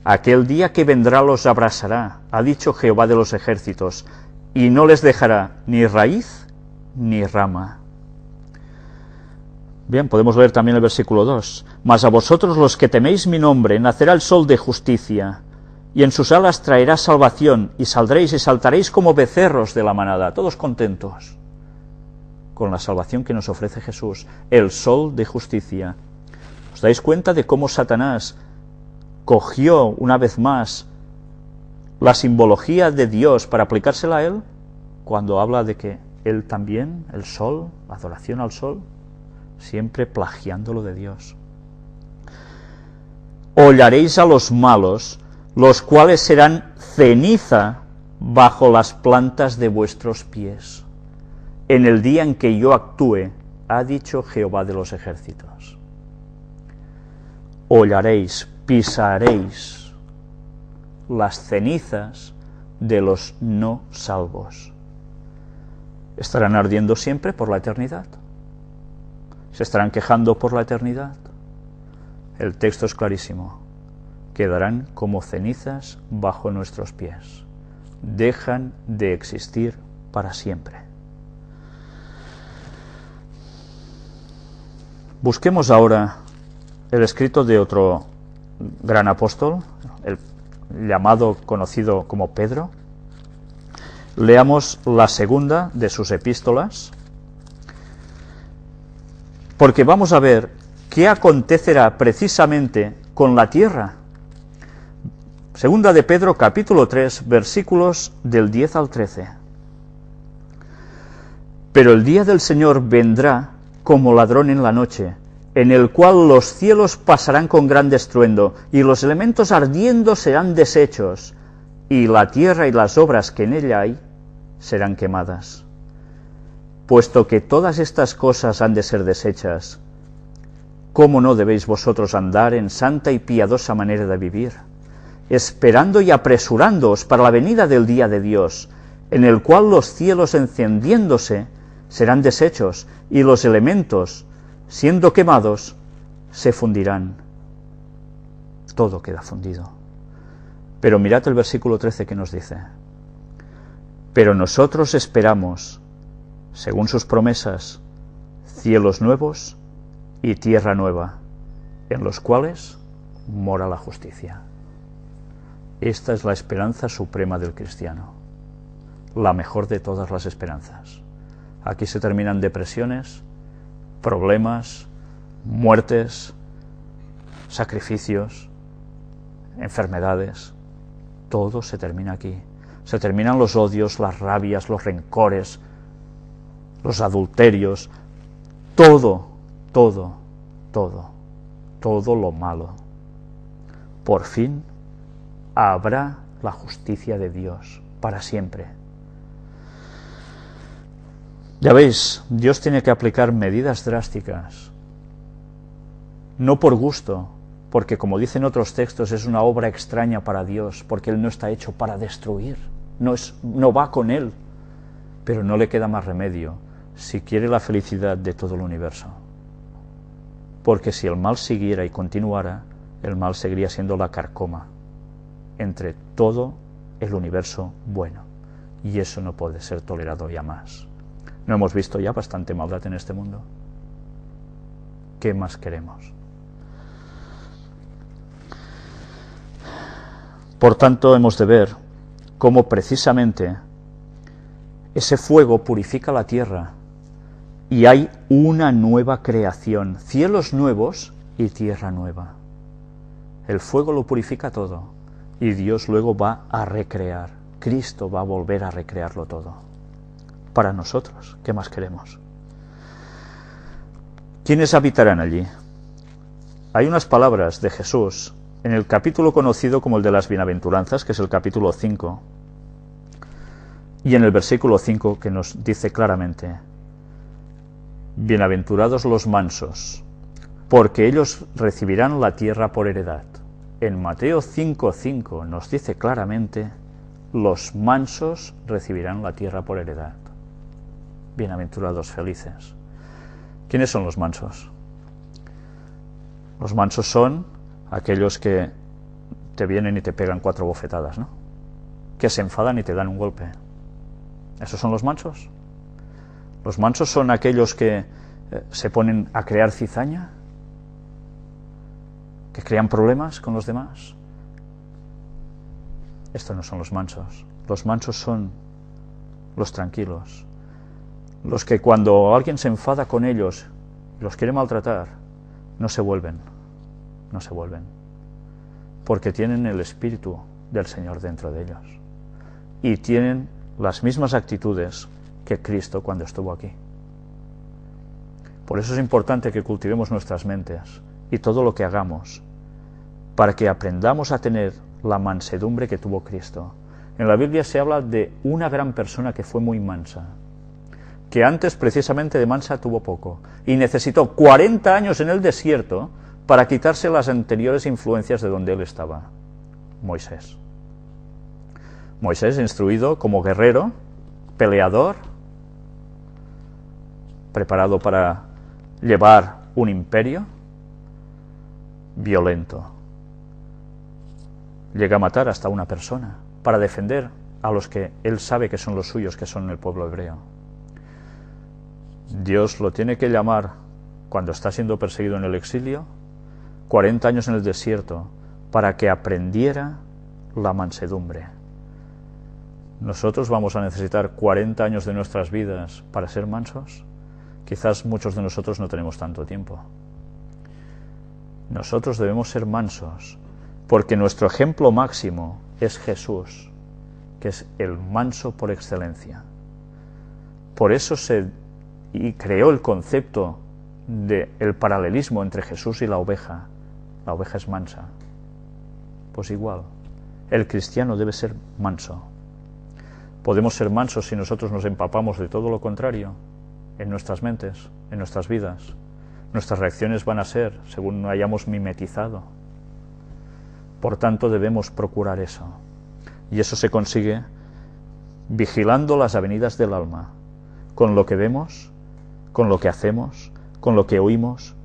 Aquel día que vendrá los abrasará, ha dicho Jehová de los ejércitos, y no les dejará ni raíz ni rama. Bien, podemos leer también el versículo 2. Mas a vosotros los que teméis mi nombre, nacerá el sol de justicia, y en sus alas traerá salvación, y saldréis y saltaréis como becerros de la manada, todos contentos con la salvación que nos ofrece Jesús, el sol de justicia. ¿Os dais cuenta de cómo Satanás cogió una vez más la simbología de Dios para aplicársela a él, cuando habla de que él también, el sol, la adoración al sol, siempre plagiándolo de Dios? Hollaréis a los malos, los cuales serán ceniza bajo las plantas de vuestros pies, en el día en que yo actúe, ha dicho Jehová de los ejércitos. Hollaréis, pisaréis las cenizas de los no salvos. ¿Estarán ardiendo siempre por la eternidad? ¿Se estarán quejando por la eternidad? El texto es clarísimo. Quedarán como cenizas bajo nuestros pies. Dejan de existir para siempre. Busquemos ahora el escrito de otro gran apóstol, el llamado, conocido como Pedro. Leamos la segunda de sus epístolas, porque vamos a ver qué acontecerá precisamente con la tierra. Segunda de Pedro, capítulo 3, versículos del 10 al 13. Pero el día del Señor vendrá como ladrón en la noche, en el cual los cielos pasarán con gran estruendo, y los elementos ardiendo serán deshechos, y la tierra y las obras que en ella hay serán quemadas. Puesto que todas estas cosas han de ser deshechas, ¿cómo no debéis vosotros andar en santa y piadosa manera de vivir, esperando y apresurándoos para la venida del día de Dios, en el cual los cielos encendiéndose serán deshechos, y los elementos, siendo quemados, se fundirán? Todo queda fundido. Pero mirad el versículo 13 que nos dice: pero nosotros esperamos, según sus promesas, cielos nuevos y tierra nueva, en los cuales mora la justicia. Esta es la esperanza suprema del cristiano, la mejor de todas las esperanzas. Aquí se terminan depresiones, problemas, muertes, sacrificios, enfermedades. Todo se termina aquí. Se terminan los odios, las rabias, los rencores, los adulterios, todo lo malo. Por fin habrá la justicia de Dios para siempre. Ya veis, Dios tiene que aplicar medidas drásticas, no por gusto, porque como dicen otros textos, es una obra extraña para Dios, porque Él no está hecho para destruir, no va con Él, pero no le queda más remedio si quiere la felicidad de todo el universo. Porque si el mal siguiera y continuara, el mal seguiría siendo la carcoma entre todo el universo bueno, y eso no puede ser tolerado ya más. ¿No hemos visto ya bastante maldad en este mundo? ¿Qué más queremos? Por tanto, hemos de ver cómo precisamente ese fuego purifica la tierra y hay una nueva creación, cielos nuevos y tierra nueva. El fuego lo purifica todo y Dios luego va a recrear. Cristo va a volver a recrearlo todo. Para nosotros, ¿qué más queremos? ¿Quiénes habitarán allí? Hay unas palabras de Jesús en el capítulo conocido como el de las bienaventuranzas, que es el capítulo 5, y en el versículo 5 que nos dice claramente: bienaventurados los mansos, porque ellos recibirán la tierra por heredad. En Mateo 5:5 nos dice claramente: los mansos recibirán la tierra por heredad. Bienaventurados, felices. ¿Quiénes son los mansos? Los mansos son aquellos que te vienen y te pegan 4 bofetadas, ¿no? Que se enfadan y te dan un golpe. ¿Esos son los mansos? Los mansos son aquellos que se ponen a crear cizaña, que crean problemas con los demás. Estos no son los mansos. Los mansos son los tranquilos, los que cuando alguien se enfada con ellos y los quiere maltratar, no se vuelven, porque tienen el Espíritu del Señor dentro de ellos y tienen las mismas actitudes que Cristo cuando estuvo aquí. Por eso es importante que cultivemos nuestras mentes y todo lo que hagamos para que aprendamos a tener la mansedumbre que tuvo Cristo. En la Biblia se habla de una gran persona que fue muy mansa, que antes precisamente de mansa tuvo poco, y necesitó 40 años en el desierto para quitarse las anteriores influencias de donde él estaba. Moisés. Moisés, instruido como guerrero, peleador, preparado para llevar un imperio, violento. Llega a matar hasta una persona para defender a los que él sabe que son los suyos, que son el pueblo hebreo. Dios lo tiene que llamar cuando está siendo perseguido en el exilio, 40 años en el desierto, para que aprendiera la mansedumbre. Nosotros vamos a necesitar 40 años de nuestras vidas para ser mansos. Quizás muchos de nosotros no tenemos tanto tiempo. Nosotros debemos ser mansos, porque nuestro ejemplo máximo es Jesús, que es el manso por excelencia. Por eso se creó el concepto del paralelismo entre Jesús y la oveja. La oveja es mansa. Pues igual, el cristiano debe ser manso. Podemos ser mansos si nosotros nos empapamos de todo lo contrario en nuestras mentes, en nuestras vidas. Nuestras reacciones van a ser según hayamos mimetizado. Por tanto, debemos procurar eso. Y eso se consigue vigilando las avenidas del alma, con lo que vemos, con lo que hacemos, con lo que oímos,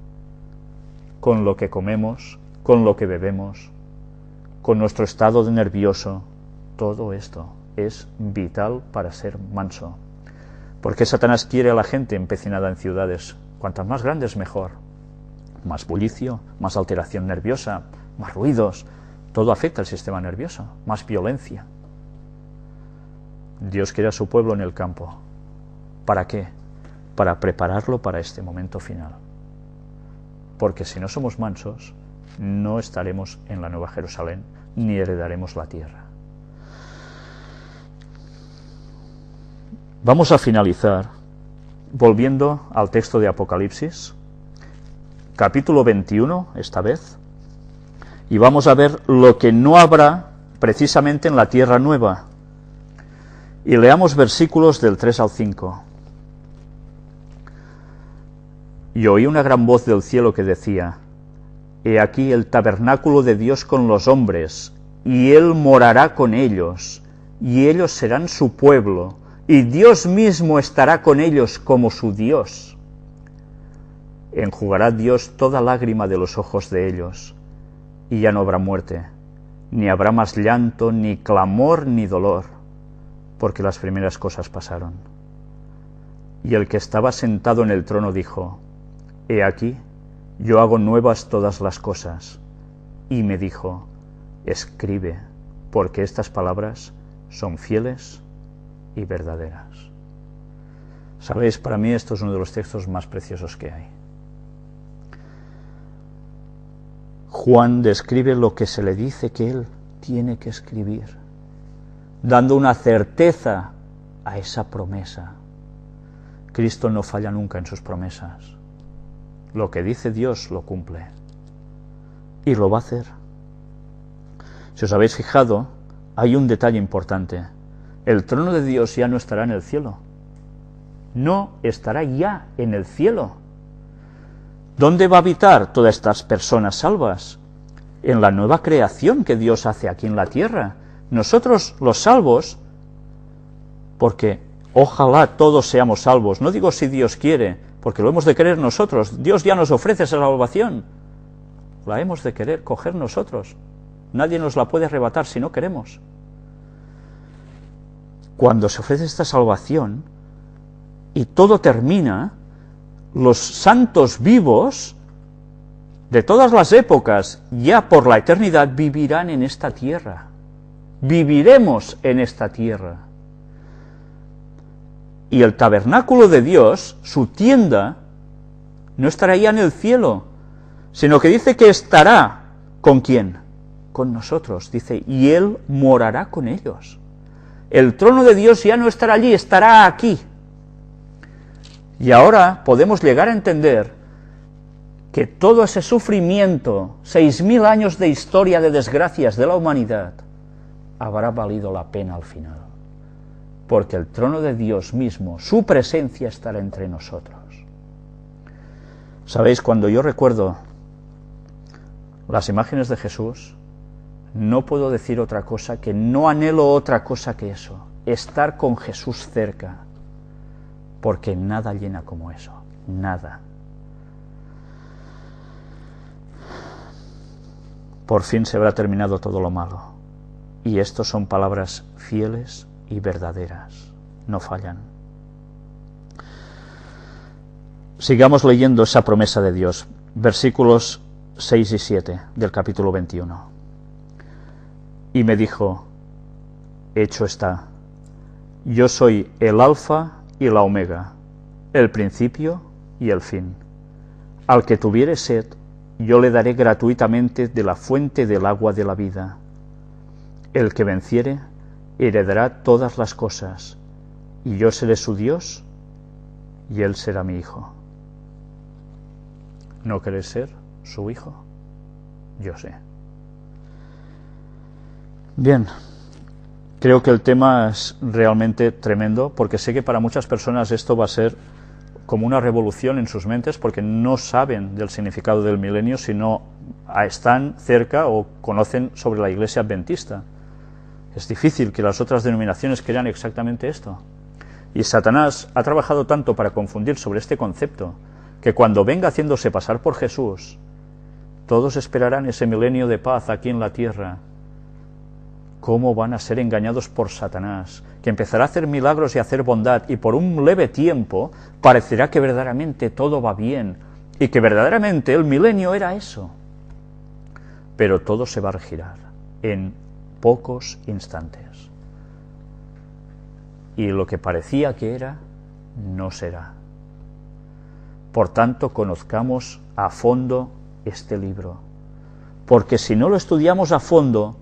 con lo que comemos, con lo que bebemos, con nuestro estado de nervioso. Todo esto es vital para ser manso. Porque Satanás quiere a la gente empecinada en ciudades, cuantas más grandes mejor. Más bullicio, más alteración nerviosa, más ruidos, todo afecta al sistema nervioso, más violencia. Dios quiere a su pueblo en el campo. ¿Para qué? Para prepararlo para este momento final. Porque si no somos mansos, no estaremos en la Nueva Jerusalén, ni heredaremos la tierra. Vamos a finalizar volviendo al texto de Apocalipsis, capítulo 21, esta vez, y vamos a ver lo que no habrá precisamente en la tierra nueva. Y leamos versículos del 3 al 5. Y oí una gran voz del cielo que decía: He aquí el tabernáculo de Dios con los hombres, y Él morará con ellos, y ellos serán su pueblo, y Dios mismo estará con ellos como su Dios. Enjugará Dios toda lágrima de los ojos de ellos, y ya no habrá muerte, ni habrá más llanto, ni clamor, ni dolor, porque las primeras cosas pasaron. Y el que estaba sentado en el trono dijo: He aquí, yo hago nuevas todas las cosas. Y me dijo: Escribe, porque estas palabras son fieles y verdaderas. Sabéis, para mí esto es uno de los textos más preciosos que hay. Juan describe lo que se le dice que él tiene que escribir, dando una certeza a esa promesa. Cristo no falla nunca en sus promesas. Lo que dice Dios lo cumple. Y lo va a hacer. Si os habéis fijado, hay un detalle importante. El trono de Dios ya no estará en el cielo. No estará ya en el cielo. ¿Dónde va a habitar todas estas personas salvas? En la nueva creación que Dios hace aquí en la tierra. Nosotros, los salvos, porque ojalá todos seamos salvos, no digo si Dios quiere, porque lo hemos de querer nosotros. Dios ya nos ofrece esa salvación. La hemos de querer coger nosotros. Nadie nos la puede arrebatar si no queremos. Cuando se ofrece esta salvación y todo termina, los santos vivos de todas las épocas, ya por la eternidad, vivirán en esta tierra. Viviremos en esta tierra. Y el tabernáculo de Dios, su tienda, no estará ya en el cielo, sino que dice que estará ¿con quién? Con nosotros, dice, y Él morará con ellos. El trono de Dios ya no estará allí, estará aquí. Y ahora podemos llegar a entender que todo ese sufrimiento, 6.000 años de historia de desgracias de la humanidad, habrá valido la pena al final. Porque el trono de Dios mismo, su presencia estará entre nosotros. ¿Sabéis? Cuando yo recuerdo las imágenes de Jesús, no puedo decir otra cosa, que no anhelo otra cosa que eso, estar con Jesús cerca, porque nada llena como eso, nada. Por fin se habrá terminado todo lo malo, y estos son palabras fieles y verdaderas, no fallan. Sigamos leyendo esa promesa de Dios, versículos 6 y 7 del capítulo 21. Y me dijo: hecho está, yo soy el Alfa y la Omega, el principio y el fin. Al que tuviere sed, yo le daré gratuitamente de la fuente del agua de la vida. El que venciere, heredará todas las cosas, y yo seré su Dios, y él será mi hijo. ¿No querés ser su hijo? Yo sé. Bien, creo que el tema es realmente tremendo, porque sé que para muchas personas esto va a ser como una revolución en sus mentes, porque no saben del significado del milenio, sino están cerca o conocen sobre la Iglesia adventista. Es difícil que las otras denominaciones crean exactamente esto. Y Satanás ha trabajado tanto para confundir sobre este concepto, que cuando venga haciéndose pasar por Jesús, todos esperarán ese milenio de paz aquí en la tierra. ¿Cómo van a ser engañados por Satanás, que empezará a hacer milagros y a hacer bondad, y por un leve tiempo parecerá que verdaderamente todo va bien, y que verdaderamente el milenio era eso? Pero todo se va a regirar en pocos instantes. Y lo que parecía que era, no será. Por tanto, conozcamos a fondo este libro, porque si no lo estudiamos a fondo,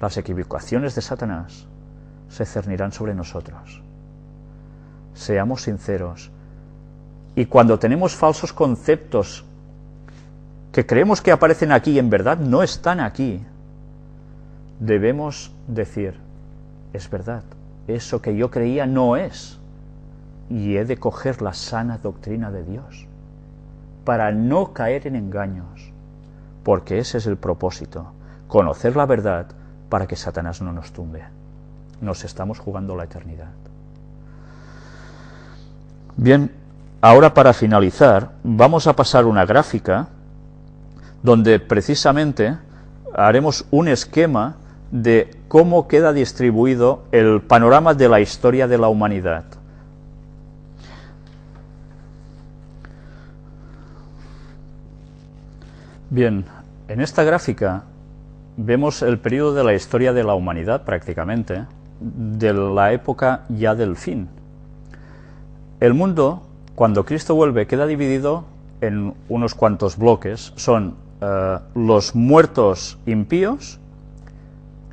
las equivocaciones de Satanás se cernirán sobre nosotros. Seamos sinceros, y cuando tenemos falsos conceptos que creemos que aparecen aquí y en verdad no están aquí, debemos decir, es verdad, eso que yo creía no es, y he de coger la sana doctrina de Dios, para no caer en engaños, porque ese es el propósito, conocer la verdad para que Satanás no nos tumbe. Nos estamos jugando la eternidad. Bien, ahora para finalizar, vamos a pasar una gráfica donde precisamente haremos un esquema de cómo queda distribuido el panorama de la historia de la humanidad. Bien, en esta gráfica vemos el periodo de la historia de la humanidad prácticamente, de la época ya del fin. El mundo, cuando Cristo vuelve, queda dividido en unos cuantos bloques. Son los muertos impíos,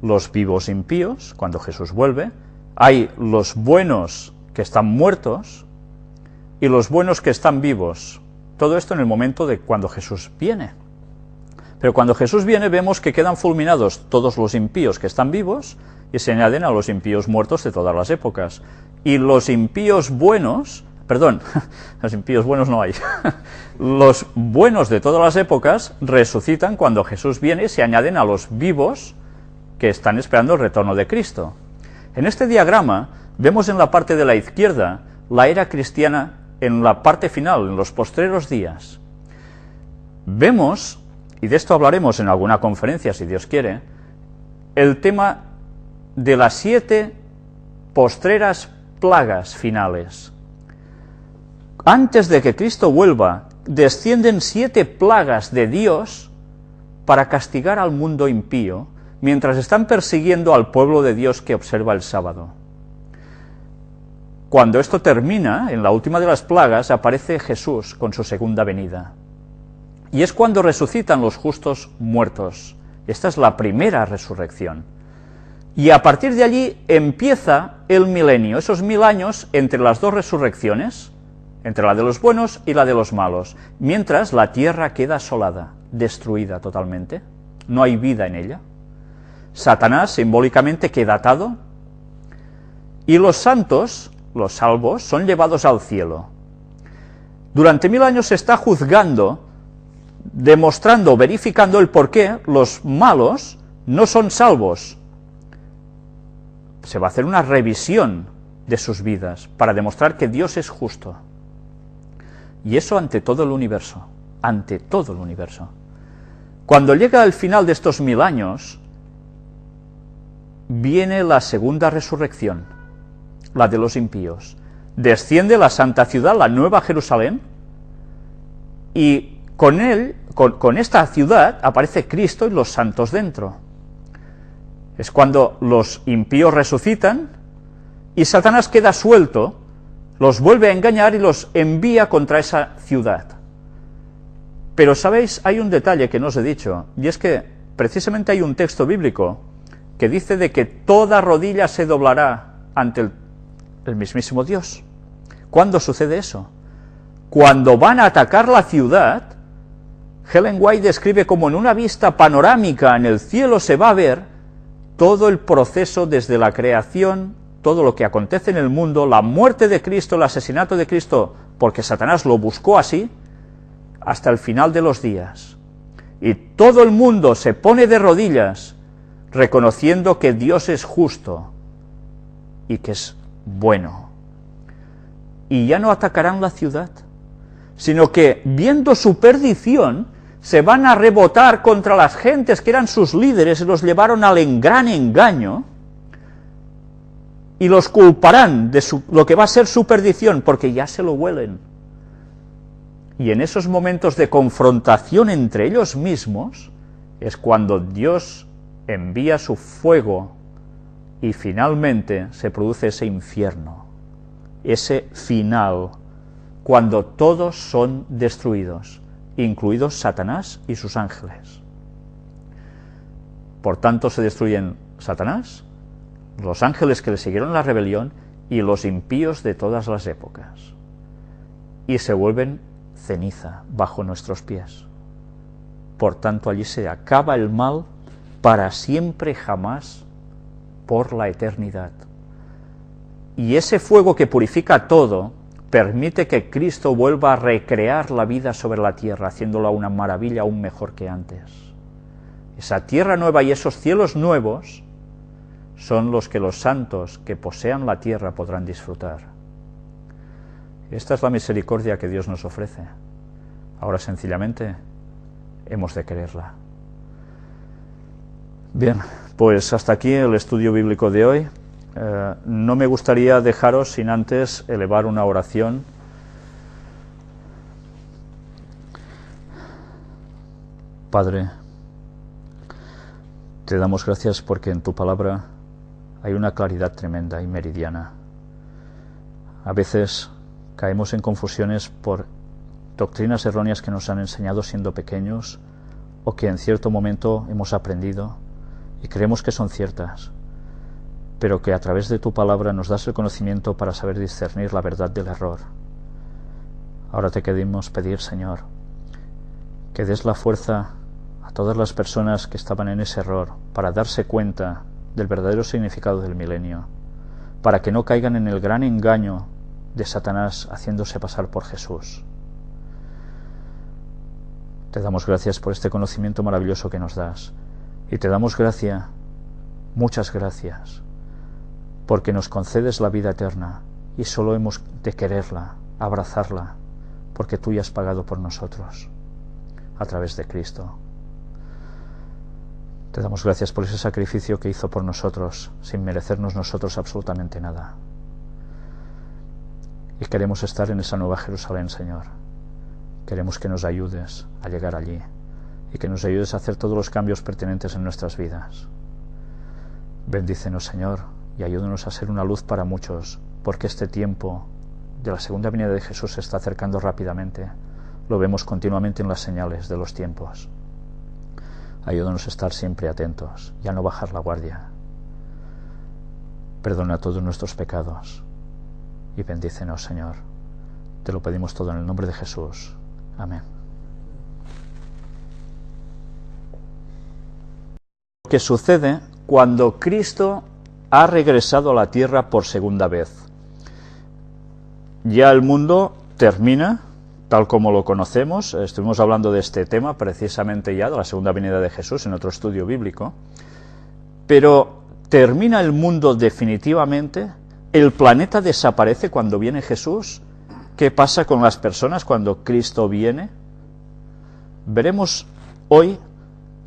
los vivos impíos, cuando Jesús vuelve. Hay los buenos que están muertos y los buenos que están vivos. Todo esto en el momento de cuando Jesús viene. Pero cuando Jesús viene vemos que quedan fulminados todos los impíos que están vivos y se añaden a los impíos muertos de todas las épocas. Y los impíos buenos, perdón, los impíos buenos no hay, los buenos de todas las épocas resucitan cuando Jesús viene y se añaden a los vivos que están esperando el retorno de Cristo. En este diagrama vemos en la parte de la izquierda la era cristiana en la parte final, en los postreros días. Vemos, y de esto hablaremos en alguna conferencia si Dios quiere, el tema de las 7 postreras plagas finales. Antes de que Cristo vuelva, descienden 7 plagas de Dios para castigar al mundo impío, mientras están persiguiendo al pueblo de Dios que observa el sábado. Cuando esto termina, en la última de las plagas, aparece Jesús con su segunda venida. Y es cuando resucitan los justos muertos. Esta es la primera resurrección. Y a partir de allí empieza el milenio, esos 1000 años entre las dos resurrecciones, entre la de los buenos y la de los malos, mientras la tierra queda asolada, destruida totalmente, no hay vida en ella. Satanás simbólicamente queda atado, y los santos, los salvos, son llevados al cielo. Durante 1000 años se está juzgando, demostrando, verificando el por qué los malos no son salvos. Se va a hacer una revisión de sus vidas para demostrar que Dios es justo. Y eso ante todo el universo, ante todo el universo. Cuando llega al final de estos 1000 años, viene la segunda resurrección, la de los impíos. Desciende la santa ciudad, la nueva Jerusalén, y con esta ciudad aparece Cristo y los santos dentro. Es cuando los impíos resucitan y Satanás queda suelto los vuelve a engañar y los envía contra esa ciudad. Pero, ¿sabéis? Hay un detalle que no os he dicho, y es que precisamente hay un texto bíblico que dice de que toda rodilla se doblará ante el mismísimo Dios. ¿Cuándo sucede eso? Cuando van a atacar la ciudad. Ellen White describe como en una vista panorámica en el cielo se va a ver todo el proceso desde la creación, todo lo que acontece en el mundo, la muerte de Cristo, el asesinato de Cristo, porque Satanás lo buscó así, hasta el final de los días. Y todo el mundo se pone de rodillas, reconociendo que Dios es justo y que es bueno. Y ya no atacarán la ciudad, sino que, viendo su perdición, se van a rebotar contra las gentes que eran sus líderes y los llevaron al gran engaño, y los culparán de lo que va a ser su perdición, porque ya se lo huelen. Y en esos momentos de confrontación entre ellos mismos, es cuando Dios envía su fuego, y finalmente se produce ese infierno, ese final, cuando todos son destruidos, incluidos Satanás y sus ángeles. Por tanto, se destruyen Satanás, los ángeles que le siguieron la rebelión y los impíos de todas las épocas. Y se vuelven ceniza bajo nuestros pies. Por tanto, allí se acaba el mal para siempre, jamás, por la eternidad. Y ese fuego que purifica todo permite que Cristo vuelva a recrear la vida sobre la tierra, haciéndola una maravilla aún mejor que antes. Esa tierra nueva y esos cielos nuevos son los que los santos que posean la tierra podrán disfrutar. Esta es la misericordia que Dios nos ofrece. Ahora sencillamente hemos de quererla. Bien, pues hasta aquí el estudio bíblico de hoy. No me gustaría dejaros sin antes elevar una oración. Padre, te damos gracias porque en tu palabra hay una claridad tremenda y meridiana. A veces caemos en confusiones por doctrinas erróneas que nos han enseñado siendo pequeños o que en cierto momento hemos aprendido y creemos que son ciertas, pero que a través de tu palabra nos das el conocimiento para saber discernir la verdad del error. Ahora te queremos pedir, Señor, que des la fuerza a todas las personas que estaban en ese error para darse cuenta del verdadero significado del milenio, para que no caigan en el gran engaño de Satanás haciéndose pasar por Jesús. Te damos gracias por este conocimiento maravilloso que nos das, y te damos gracia, muchas gracias, porque nos concedes la vida eterna y solo hemos de quererla, abrazarla, porque tú ya has pagado por nosotros a través de Cristo. Te damos gracias por ese sacrificio que hizo por nosotros, sin merecernos nosotros absolutamente nada. Y queremos estar en esa nueva Jerusalén, Señor. Queremos que nos ayudes a llegar allí y que nos ayudes a hacer todos los cambios pertinentes en nuestras vidas. Bendícenos, Señor, y ayúdanos a ser una luz para muchos, porque este tiempo de la segunda venida de Jesús se está acercando rápidamente. Lo vemos continuamente en las señales de los tiempos. Ayúdanos a estar siempre atentos y a no bajar la guardia. Perdona todos nuestros pecados y bendícenos, Señor. Te lo pedimos todo en el nombre de Jesús. Amén. Lo que sucede cuando Cristo ha regresado a la tierra por segunda vez. Ya el mundo termina tal como lo conocemos. Estuvimos hablando de este tema precisamente ya de la segunda venida de Jesús en otro estudio bíblico. Pero termina el mundo definitivamente. El planeta desaparece cuando viene Jesús. ¿Qué pasa con las personas cuando Cristo viene? Veremos hoy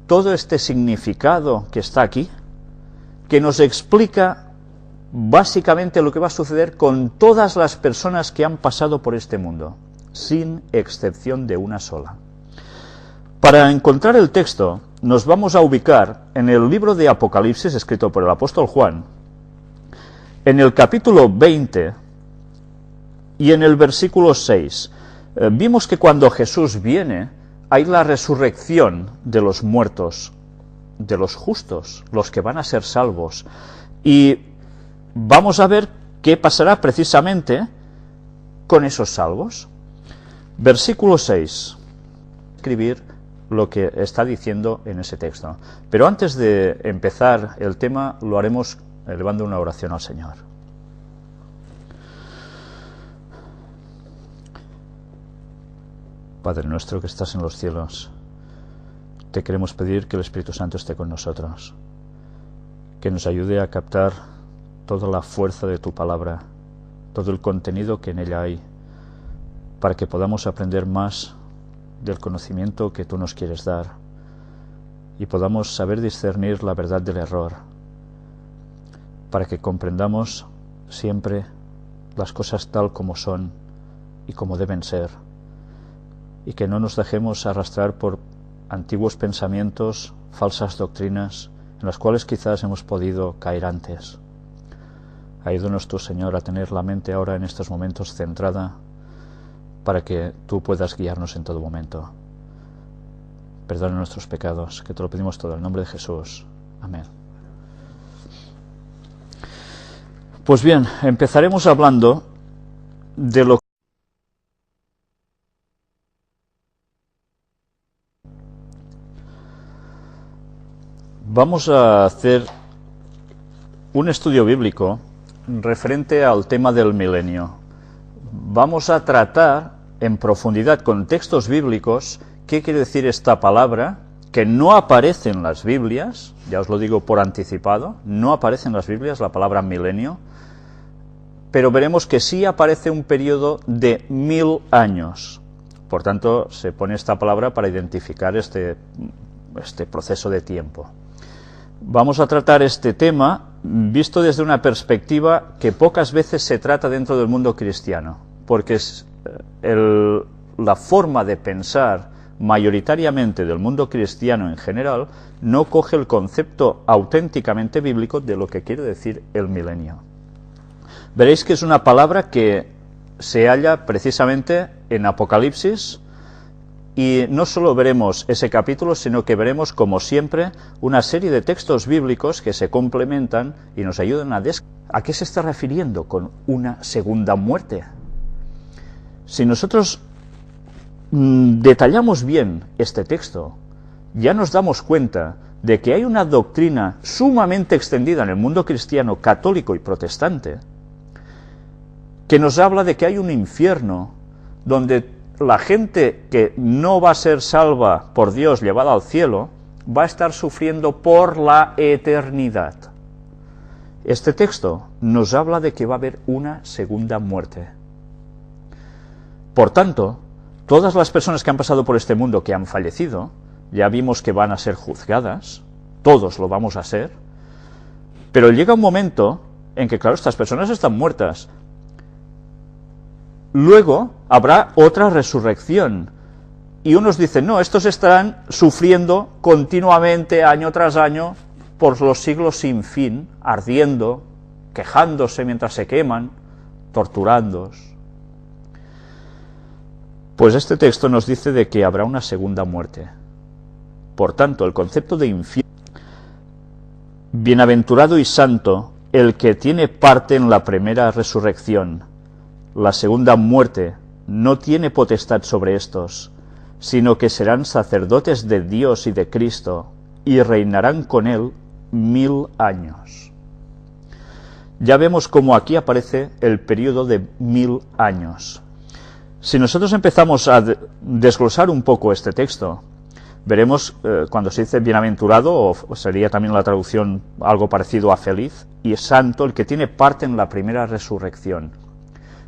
todo este significado que está aquí, que nos explica básicamente lo que va a suceder con todas las personas que han pasado por este mundo, sin excepción de una sola. Para encontrar el texto, nos vamos a ubicar en el libro de Apocalipsis, escrito por el apóstol Juan, en el capítulo 20, Y en el versículo 6, vimos que cuando Jesús viene, hay la resurrección de los muertos, de los justos, los que van a ser salvos. Y vamos a ver qué pasará precisamente con esos salvos. Versículo 6. Escribir lo que está diciendo en ese texto. Pero antes de empezar el tema, lo haremos elevando una oración al Señor. Padre nuestro que estás en los cielos, te queremos pedir que el Espíritu Santo esté con nosotros, que nos ayude a captar toda la fuerza de tu palabra, todo el contenido que en ella hay, para que podamos aprender más del conocimiento que tú nos quieres dar y podamos saber discernir la verdad del error, para que comprendamos siempre las cosas tal como son y como deben ser, y que no nos dejemos arrastrar por antiguos pensamientos, falsas doctrinas, en las cuales quizás hemos podido caer antes. Ayúdanos tú, Señor, a tener la mente ahora en estos momentos centrada, para que tú puedas guiarnos en todo momento. Perdona nuestros pecados, que te lo pedimos todo en el nombre de Jesús. Amén. Pues bien, empezaremos hablando de lo que vamos a hacer un estudio bíblico referente al tema del milenio. Vamos a tratar en profundidad con textos bíblicos qué quiere decir esta palabra, que no aparece en las Biblias, ya os lo digo por anticipado, no aparece en las Biblias la palabra milenio, pero veremos que sí aparece un periodo de 1000 años. Por tanto, se pone esta palabra para identificar este proceso de tiempo. Vamos a tratar este tema visto desde una perspectiva que pocas veces se trata dentro del mundo cristiano, porque es la forma de pensar mayoritariamente del mundo cristiano en general no coge el concepto auténticamente bíblico de lo que quiere decir el milenio. Veréis que es una palabra que se halla precisamente en Apocalipsis, y no solo veremos ese capítulo, sino que veremos, como siempre, una serie de textos bíblicos que se complementan y nos ayudan ¿A qué se está refiriendo con una segunda muerte? Si nosotros detallamos bien este texto, ya nos damos cuenta de que hay una doctrina sumamente extendida en el mundo cristiano católico y protestante, que nos habla de que hay un infierno donde la gente que no va a ser salva por Dios, llevada al cielo, va a estar sufriendo por la eternidad. Este texto nos habla de que va a haber una segunda muerte. Por tanto, todas las personas que han pasado por este mundo, que han fallecido, ya vimos que van a ser juzgadas, todos lo vamos a ser, pero llega un momento en que, claro, estas personas están muertas. Luego habrá otra resurrección. Y unos dicen, no, estos estarán sufriendo continuamente, año tras año, por los siglos sin fin, ardiendo, quejándose mientras se queman, torturándoos. Pues este texto nos dice de que habrá una segunda muerte. Por tanto, el concepto de infierno, bienaventurado y santo el que tiene parte en la primera resurrección. La segunda muerte no tiene potestad sobre estos, sino que serán sacerdotes de Dios y de Cristo, y reinarán con él 1000 años. Ya vemos cómo aquí aparece el periodo de 1000 años. Si nosotros empezamos a desglosar un poco este texto, veremos cuando se dice bienaventurado, o sería también la traducción algo parecido a feliz, y es santo el que tiene parte en la primera resurrección.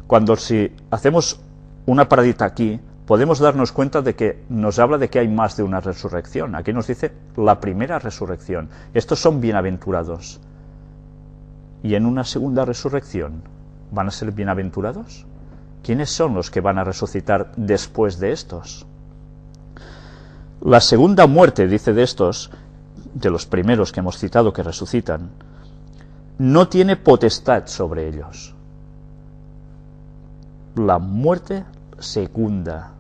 Cuando si hacemos una paradita aquí, podemos darnos cuenta de que nos habla de que hay más de una resurrección. Aquí nos dice la primera resurrección. Estos son bienaventurados. ¿Y en una segunda resurrección van a ser bienaventurados? ¿Quiénes son los que van a resucitar después de estos? La segunda muerte, dice de estos, de los primeros que hemos citado que resucitan, no tiene potestad sobre ellos. la muerte secunda.